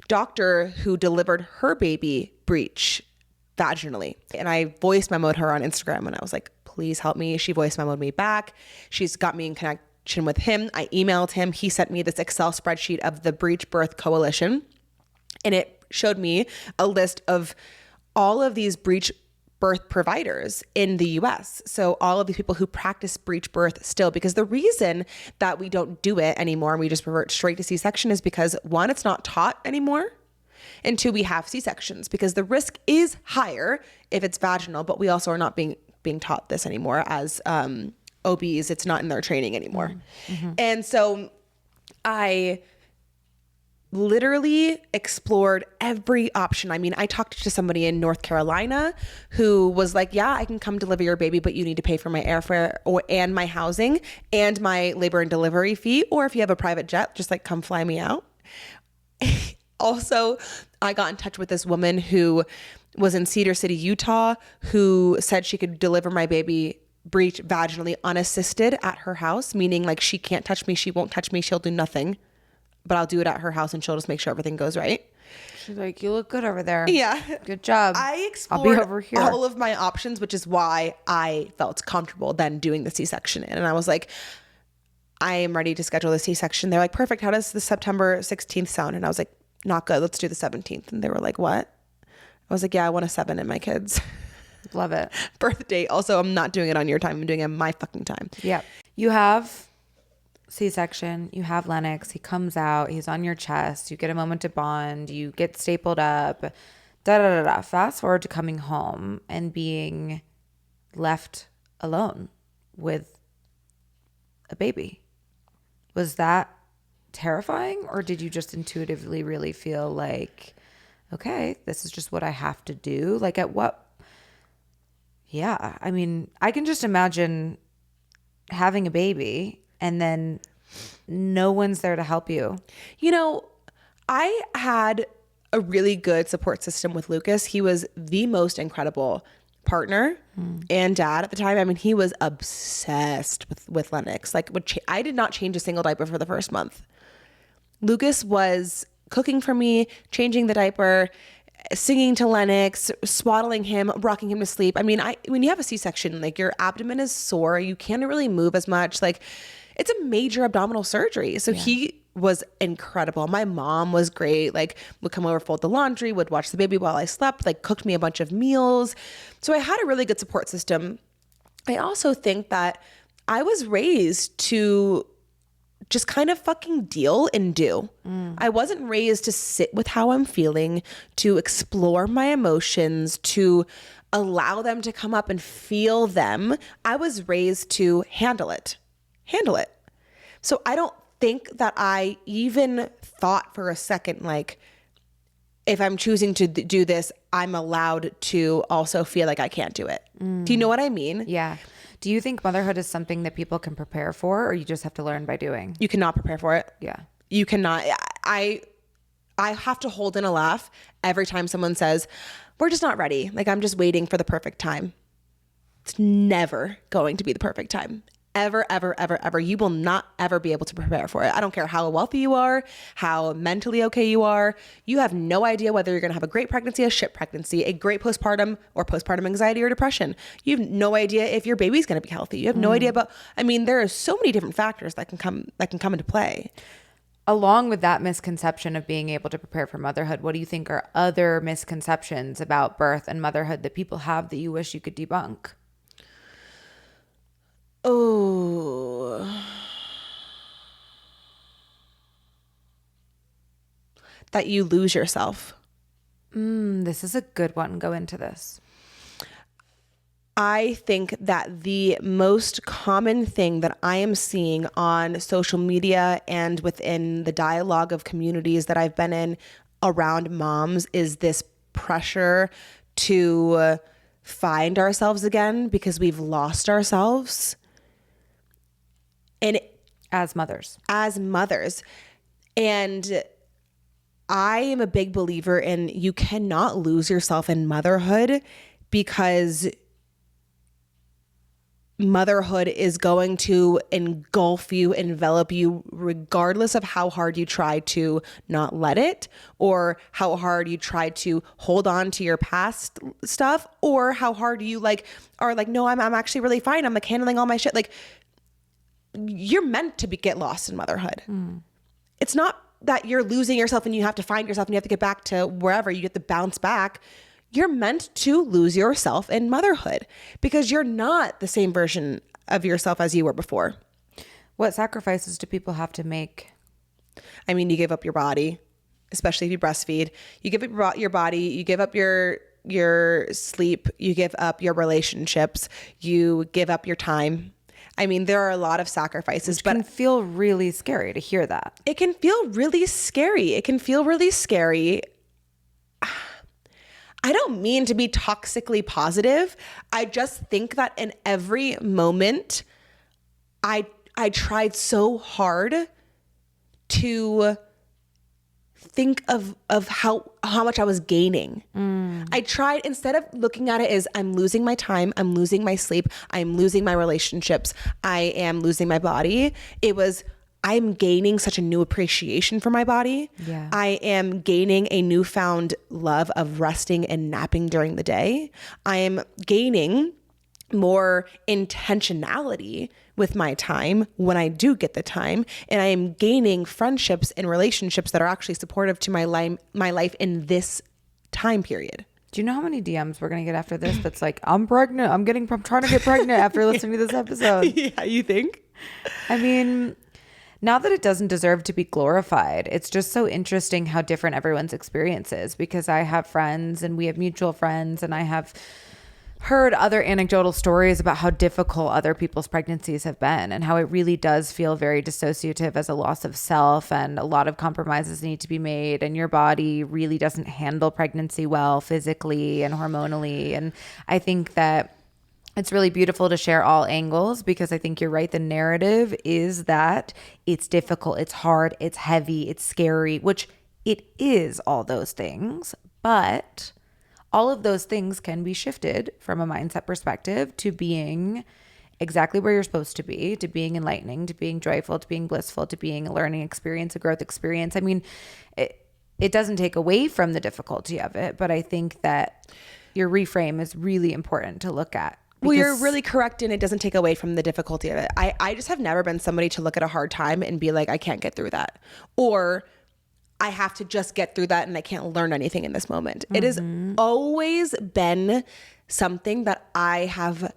doctor who delivered her baby breech vaginally. And I voice memoed her on Instagram and I was like, please help me. She voice memoed me back. She's got me in connection with him. I emailed him. He sent me this Excel spreadsheet of the Breech Birth Coalition, and it showed me a list of all of these breech birth providers in the US. So all of these people who practice breech birth still, because the reason that we don't do it anymore and we just revert straight to C-section is because one, it's not taught anymore. And two, we have C-sections because the risk is higher if it's vaginal, but we also are not being taught this anymore as OBs. It's not in their training anymore. Mm-hmm. And so I literally explored every option. I mean, I talked to somebody in North Carolina who was like, yeah, I can come deliver your baby, but you need to pay for my airfare and my housing and my labor and delivery fee. Or if you have a private jet, just like come fly me out. Also, I got in touch with this woman who was in Cedar City, Utah, who said she could deliver my baby breech vaginally unassisted at her house, meaning like she can't touch me, she won't touch me, she'll do nothing, but I'll do it at her house and she'll just make sure everything goes right.
She's like, you look good over there.
Yeah.
Good job.
I explored
I'll be over here.
all of my options, which is why I felt comfortable then doing the C-section. And I was like, I am ready to schedule the C-section. They're like, perfect. How does the September 16th sound? And I was like, not good. Let's do the 17th. And they were like, what? I was like, yeah, I want a 7 in my kids.
Love it.
Birth date. Also, I'm not doing it on your time. I'm doing it on my fucking time.
Yeah. You have C-section. You have Lennox. He comes out. He's on your chest. You get a moment to bond. You get stapled up. Da da da da. Fast forward to coming home and being left alone with a baby. Was that terrifying, or did you just intuitively really feel like, okay, this is just what I have to do? Like at what? Yeah. I mean, I can just imagine having a baby and then no one's there to help you.
You know, I had a really good support system with Lucas. He was the most incredible partner and dad at the time. I mean, he was obsessed with Lennox. Like, I did not change a single diaper for the first month. Lucas was cooking for me, changing the diaper, singing to Lennox, swaddling him, rocking him to sleep. I mean, when you have a C-section, like your abdomen is sore, you can't really move as much. Like, it's a major abdominal surgery. So he was incredible. My mom was great. Like, would come over, fold the laundry, would watch the baby while I slept, like cooked me a bunch of meals. So I had a really good support system. I also think that I was raised to just kind of fucking deal and do. I wasn't raised to sit with how I'm feeling, to explore my emotions, to allow them to come up and feel them. I was raised to handle it. So I don't think that I even thought for a second, like, if I'm choosing to do this, I'm allowed to also feel like I can't do it. Do you know what I mean?
Yeah. Do you think motherhood is something that people can prepare for, or you just have to learn by doing?
You cannot prepare for it.
Yeah.
You cannot. I have to hold in a laugh every time someone says, we're just not ready. Like, I'm just waiting for the perfect time. It's never going to be the perfect time. Ever, ever, ever, ever. You will not ever be able to prepare for it. I don't care how wealthy you are, how mentally okay you are. You have no idea whether you're going to have a great pregnancy, a shit pregnancy, a great postpartum, or postpartum anxiety or depression. You have no idea if your baby's going to be healthy. You have no idea about, I mean, there are so many different factors that can come into play.
Along with that misconception of being able to prepare for motherhood, what do you think are other misconceptions about birth and motherhood that people have that you wish you could debunk?
Oh, that you lose yourself.
This is a good one. Go into this.
I think that the most common thing that I am seeing on social media and within the dialogue of communities that I've been in around moms is this pressure to find ourselves again because we've lost ourselves. And
As mothers.
And I am a big believer in you cannot lose yourself in motherhood, because motherhood is going to engulf you, envelop you, regardless of how hard you try to not let it, or how hard you try to hold on to your past stuff, or how hard you are like, no, I'm actually really fine. I'm like handling all my shit. Like, you're meant to get lost in motherhood. It's not that you're losing yourself and you have to find yourself and you have to get back to wherever you get to bounce back. You're meant to lose yourself in motherhood because you're not the same version of yourself as you were before.
What sacrifices do people have to make?
I mean, you give up your body, especially if you breastfeed. You give up your body, you give up your sleep, you give up your relationships, you give up your time. I mean, there are a lot of sacrifices, but
It can feel really scary to hear that.
it can feel really scary. I don't mean to be toxically positive. I just think that in every moment, I tried so hard to think of how much I was gaining. I tried, instead of looking at it as I'm losing my time, I'm losing my sleep, I'm losing my relationships, I am losing my body. It was, I'm gaining such a new appreciation for my body.
Yeah.
I am gaining a newfound love of resting and napping during the day. I am gaining more intentionality with my time when I do get the time. And I am gaining friendships and relationships that are actually supportive to my life in this time period.
Do you know how many DMs we're going to get after this? That's like, I'm pregnant. I'm trying to get pregnant after listening to this episode.
Yeah, you think?
I mean, not that it doesn't deserve to be glorified. It's just so interesting how different everyone's experience is, because I have friends and we have mutual friends, and I have heard other anecdotal stories about how difficult other people's pregnancies have been and how it really does feel very dissociative as a loss of self, and a lot of compromises need to be made, and your body really doesn't handle pregnancy well physically and hormonally. And I think that it's really beautiful to share all angles, because I think you're right. The narrative is that it's difficult, it's hard, it's heavy, it's scary, which it is all those things, but all of those things can be shifted from a mindset perspective to being exactly where you're supposed to be, to being enlightening, to being joyful, to being blissful, to being a learning experience, a growth experience. I mean, it doesn't take away from the difficulty of it, but I think that your reframe is really important to look at.
Well, you're really correct, and it doesn't take away from the difficulty of it. I just have never been somebody to look at a hard time and be like, I can't get through that. Or I have to just get through that and I can't learn anything in this moment. Mm-hmm. It has always been something that I have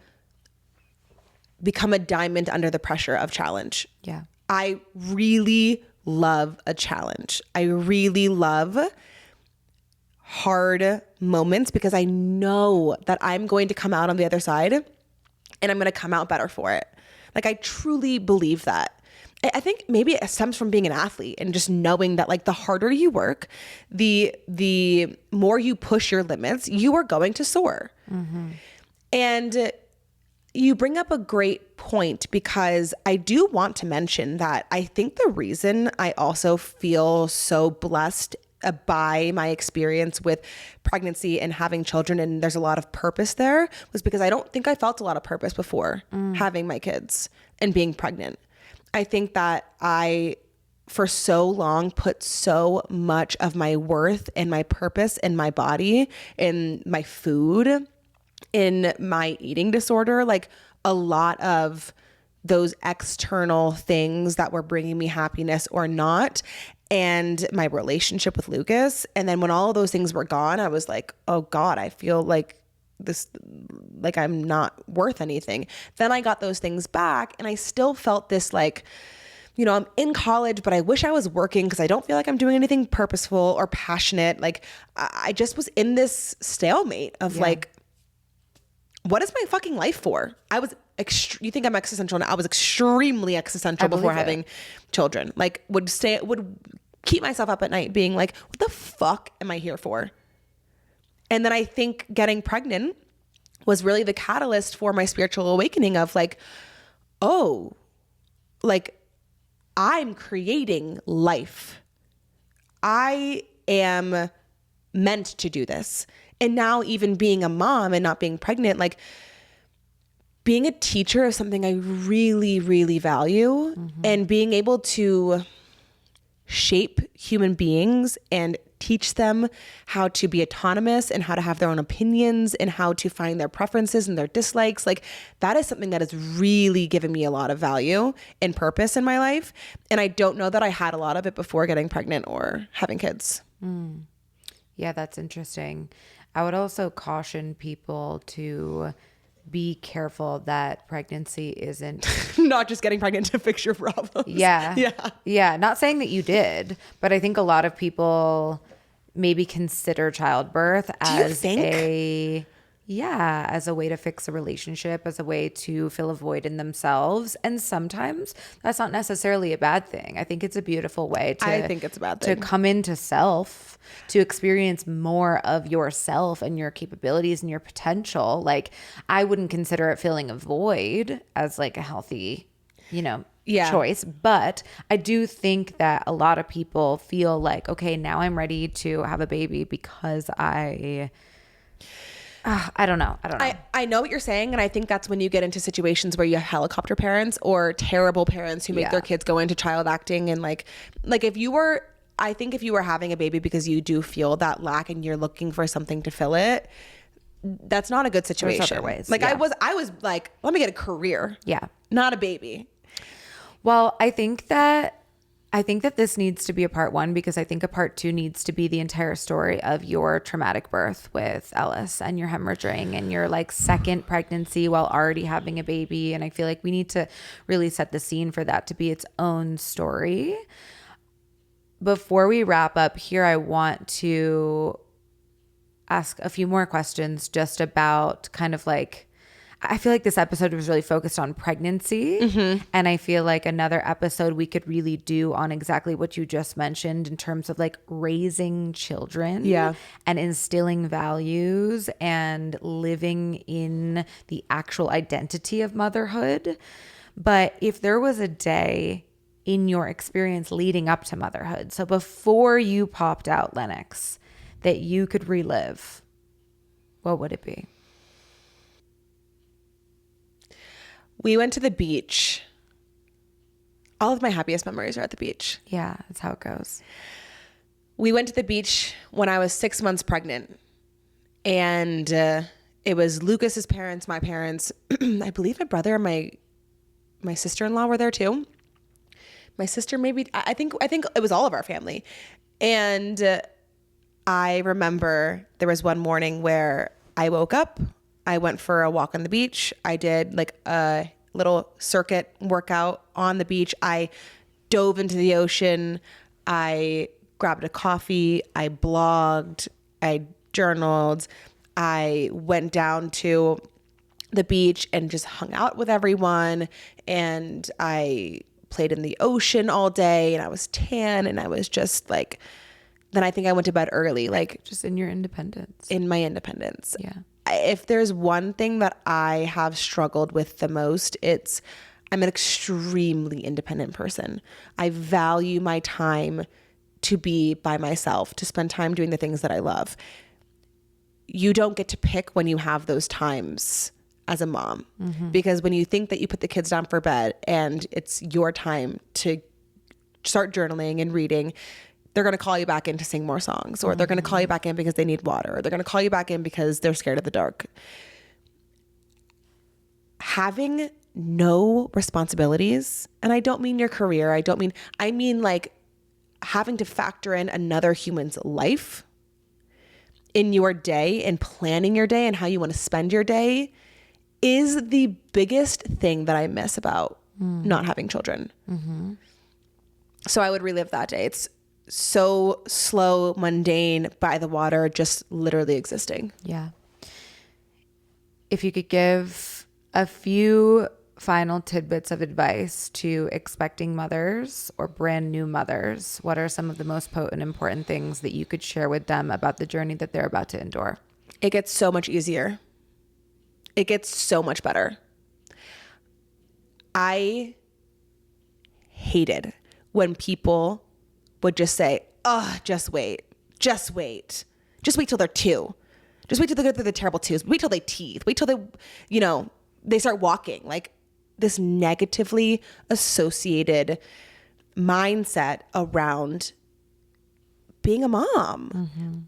become a diamond under the pressure of challenge.
Yeah.
I really love a challenge. I really love hard moments, because I know that I'm going to come out on the other side and I'm going to come out better for it. Like, I truly believe that. I think maybe it stems from being an athlete and just knowing that, like, the harder you work, the more you push your limits, you are going to soar. Mm-hmm. And you bring up a great point, because I do want to mention that I think the reason I also feel so blessed by my experience with pregnancy and having children, and there's a lot of purpose there, was because I don't think I felt a lot of purpose before having my kids and being pregnant. I think that I, for so long, put so much of my worth and my purpose in my body, in my food, in my eating disorder, like a lot of those external things that were bringing me happiness or not, and my relationship with Lucas. And then when all of those things were gone, I was like, oh God, I feel like this, like I'm not worth anything. Then I got those things back, and I still felt this, like, you know, I'm in college, but I wish I was working, because I don't feel like I'm doing anything purposeful or passionate. Like, I just was in this stalemate of like, what is my fucking life for? I was you think I'm existential now? I was extremely existential before having children. Like, would keep myself up at night being like, what the fuck am I here for? And then I think getting pregnant was really the catalyst for my spiritual awakening of like, oh, like, I'm creating life. I am meant to do this. And now, even being a mom and not being pregnant, like, being a teacher is something I really, really value. Mm-hmm. And being able to shape human beings and teach them how to be autonomous and how to have their own opinions and how to find their preferences and their dislikes. Like, that is something that has really given me a lot of value and purpose in my life. And I don't know that I had a lot of it before getting pregnant or having kids.
Yeah, that's interesting. I would also caution people to be careful that pregnancy isn't
not just getting pregnant to fix your problems.
Yeah. Not saying that you did, but I think a lot of people maybe consider childbirth as as a way to fix a relationship, as a way to fill a void in themselves. And sometimes that's not necessarily a bad thing. I think it's a beautiful way to,
I think it's a bad thing,
to come into self, to experience more of yourself and your capabilities and your potential. Like, I wouldn't consider it filling a void as like a healthy, choice. But I do think that a lot of people feel like, okay, now I'm ready to have a baby because I don't know.
I know what you're saying. And I think that's when you get into situations where you have helicopter parents or terrible parents who make their kids go into child acting. And like if you were having a baby because you do feel that lack and you're looking for something to fill it, that's not a good situation.
There's other ways.
Like, I was like, let me get a career.
Yeah.
Not a baby.
Well, I think that this needs to be a part one, because I think a part two needs to be the entire story of your traumatic birth with Ellis and your hemorrhaging and your like second pregnancy while already having a baby. And I feel like we need to really set the scene for that to be its own story. Before we wrap up here, I want to ask a few more questions just about kind of like, I feel like this episode was really focused on pregnancy. And I feel like another episode we could really do on exactly what you just mentioned in terms of like raising children and instilling values and living in the actual identity of motherhood. But if there was a day in your experience leading up to motherhood, so before you popped out, Lennox, that you could relive, what would it be?
We went to the beach. All of my happiest memories are at the beach.
Yeah, that's how it goes.
We went to the beach when I was 6 months pregnant. And it was Lucas's parents, my parents. I believe my brother and my sister-in-law were there too. My sister maybe, I think it was all of our family. And I remember there was one morning where I woke up. I went for a walk on the beach. I did like a little circuit workout on the beach. I dove into the ocean. I grabbed a coffee. I blogged. I journaled. I went down to the beach and just hung out with everyone. And I played in the ocean all day and I was tan and I was just like, then I think I went to bed early, like
Just in your independence.
in my independence.
Yeah.
If there's one thing that I have struggled with the most, it's I'm an extremely independent person. I value my time to be by myself, to spend time doing the things that I love. You don't get to pick when you have those times as a mom, because when you think that you put the kids down for bed and it's your time to start journaling and reading, they're going to call you back in to sing more songs, or they're going to call you back in because they need water, or they're going to call you back in because they're scared of the dark. Having no responsibilities, and I don't mean your career, I mean like having to factor in another human's life in your day and planning your day and how you want to spend your day is the biggest thing that I miss about not having children. So I would relive that day. It's so slow, mundane, by the water, just literally existing.
Yeah. If you could give a few final tidbits of advice to expecting mothers or brand new mothers, what are some of the most potent, important things that you could share with them about the journey that they're about to endure?
It gets so much easier. It gets so much better. I hated when people would just say, oh, just wait till they're 2. Just wait till they go through the terrible 2s. Wait till they teeth. Wait till they, they start walking. Like this negatively associated mindset around being a mom.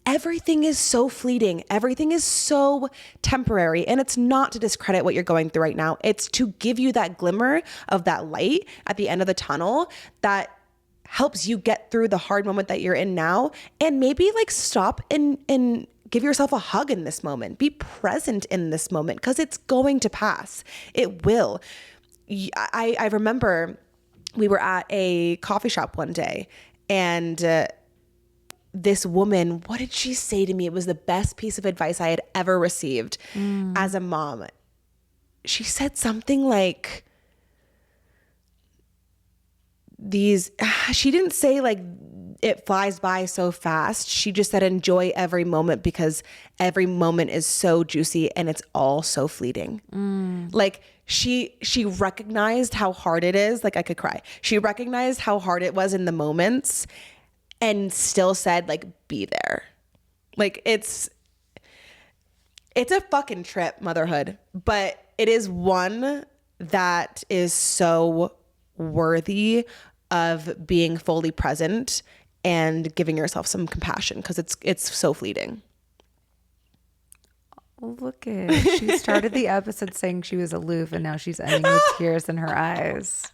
Everything is so fleeting. Everything is so temporary. And it's not to discredit what you're going through right now. It's to give you that glimmer of that light at the end of the tunnel that helps you get through the hard moment that you're in now. And maybe like stop and give yourself a hug in this moment. Be present in this moment because it's going to pass. It will. I remember we were at a coffee shop one day and this woman, what did she say to me? It was the best piece of advice I had ever received as a mom. She said something like she didn't say like it flies by so fast. She just said enjoy every moment because every moment is so juicy and it's all so fleeting. Like she recognized how hard it is. Like I could cry. She recognized how hard it was in the moments and still said like, be there. Like it's a fucking trip, motherhood, but it is one that is so worthy of being fully present and giving yourself some compassion because it's so fleeting.
Look at she started the episode saying she was aloof and now she's ending with tears in her eyes.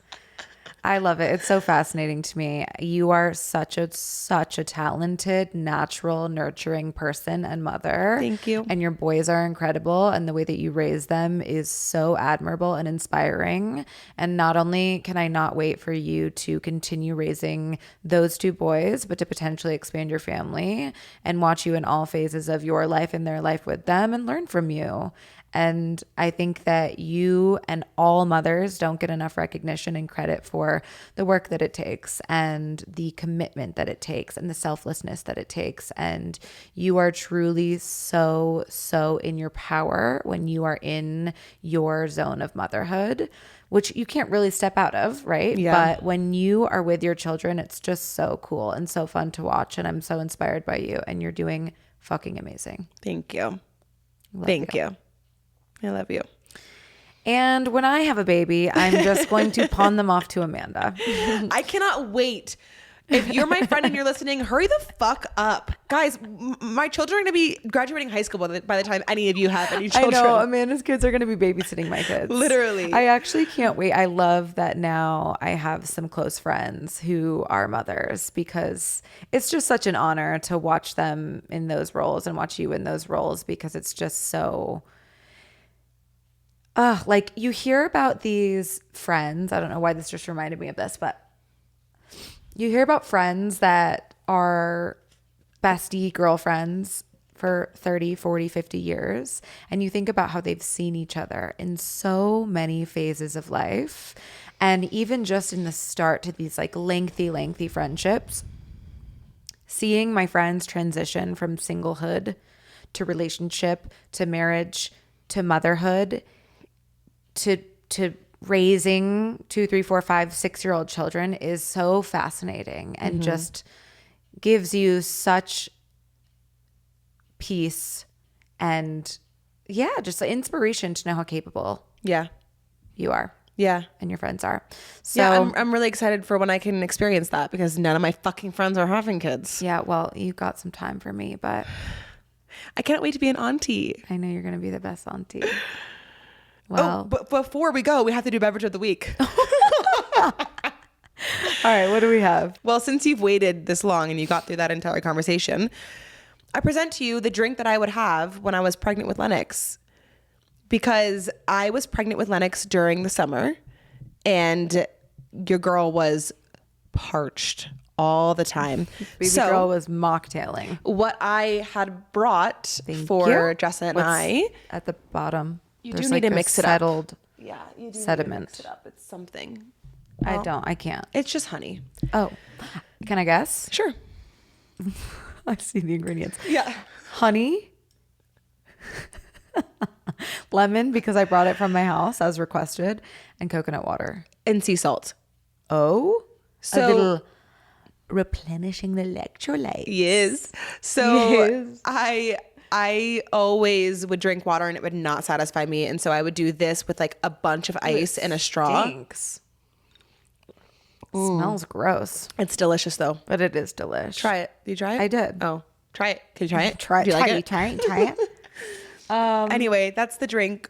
I love it. It's so fascinating to me. You are such a talented, natural, nurturing person and mother.
Thank you.
And your boys are incredible, and the way that you raise them is so admirable and inspiring. And not only can I not wait for you to continue raising those two boys, but to potentially expand your family and watch you in all phases of your life and their life with them and learn from you. And I think that you and all mothers don't get enough recognition and credit for the work that it takes and the commitment that it takes and the selflessness that it takes. And you are truly so in your power when you are in your zone of motherhood, which you can't really step out of, right?
Yeah.
But when you are with your children, it's just so cool and so fun to watch. And I'm so inspired by you, and you're doing fucking amazing.
Thank you.
Thank
you. I love you.
And when I have a baby, I'm just going to pawn them off to Amanda.
I cannot wait. If you're my friend and you're listening, hurry the fuck up. Guys, my children are going to be graduating high school by the time any of you have any children.
I know. Amanda's kids are going to be babysitting my kids.
Literally.
I actually can't wait. I love that now I have some close friends who are mothers, because it's just such an honor to watch them in those roles and watch you in those roles, because it's just so... like you hear about these friends. I don't know why this just reminded me of this, but you hear about friends that are bestie girlfriends for 30, 40, 50 years. And you think about how they've seen each other in so many phases of life. And even just in the start to these like lengthy friendships, seeing my friends transition from singlehood to relationship to marriage to motherhood to raising 2, 3, 4, 5, 6-year-old children is so fascinating and just gives you such peace and just the inspiration to know how capable you are.
Yeah.
And your friends are. So
yeah, I'm really excited for when I can experience that, because none of my fucking friends are having kids.
yeah, well, you got some time for me, but
I can't wait to be an auntie.
I know you're going to be the best auntie.
Well, but before we go, we have to do beverage of the week.
All right, what do we have?
Well, since you've waited this long and you got through that entire conversation, I present to you the drink that I would have when I was pregnant with Lennox, because I was pregnant with Lennox during the summer and your girl was parched all the time.
Baby girl was mocktailing.
What I had brought
Thank
for
you.
Jessa and
What's
I,
at the bottom.
you
There's
do need
like
to
a
mix it
settled
up. Yeah, you do
sediment.
need to mix it up. It's something.
I can't.
It's just honey.
Oh, can I guess?
Sure.
I see the ingredients.
Yeah.
Honey, lemon, because I brought it from my house as requested, and coconut water.
And sea salt.
Oh,
So-
a little replenishing the electrolytes.
Yes. So
Yes.
I always would drink water and it would not satisfy me. And so I would do this with like a bunch of ice and a straw.
Stinks. Smells gross,
It's delicious though.
but it is delish.
Try it. Did you try it?
I did.
Oh, try it. Can you try it?
Try
Do you like it?
Try it.
Anyway, that's the drink.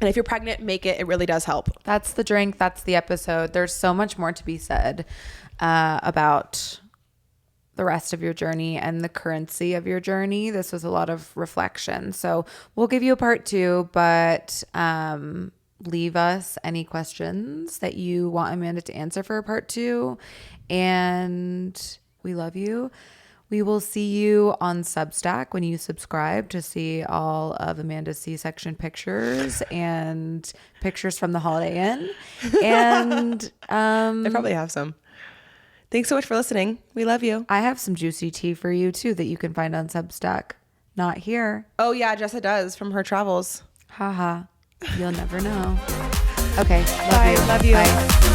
And if you're pregnant, make it. It really does help.
That's the drink. That's the episode. There's so much more to be said about the rest of your journey and the currency of your journey. This was a lot of reflection. So we'll give you a part 2, but leave us any questions that you want Amanda to answer for a part 2. And we love you. We will see you on Substack when you subscribe to see all of Amanda's C-section pictures and pictures from the Holiday Inn. And
They probably have some. Thanks so much for listening. We love you.
I have some juicy tea for you too that you can find on Substack. Not here.
Oh yeah, Jessa does from her travels.
Haha. You'll never know. Okay.
Bye. Love you.
Bye.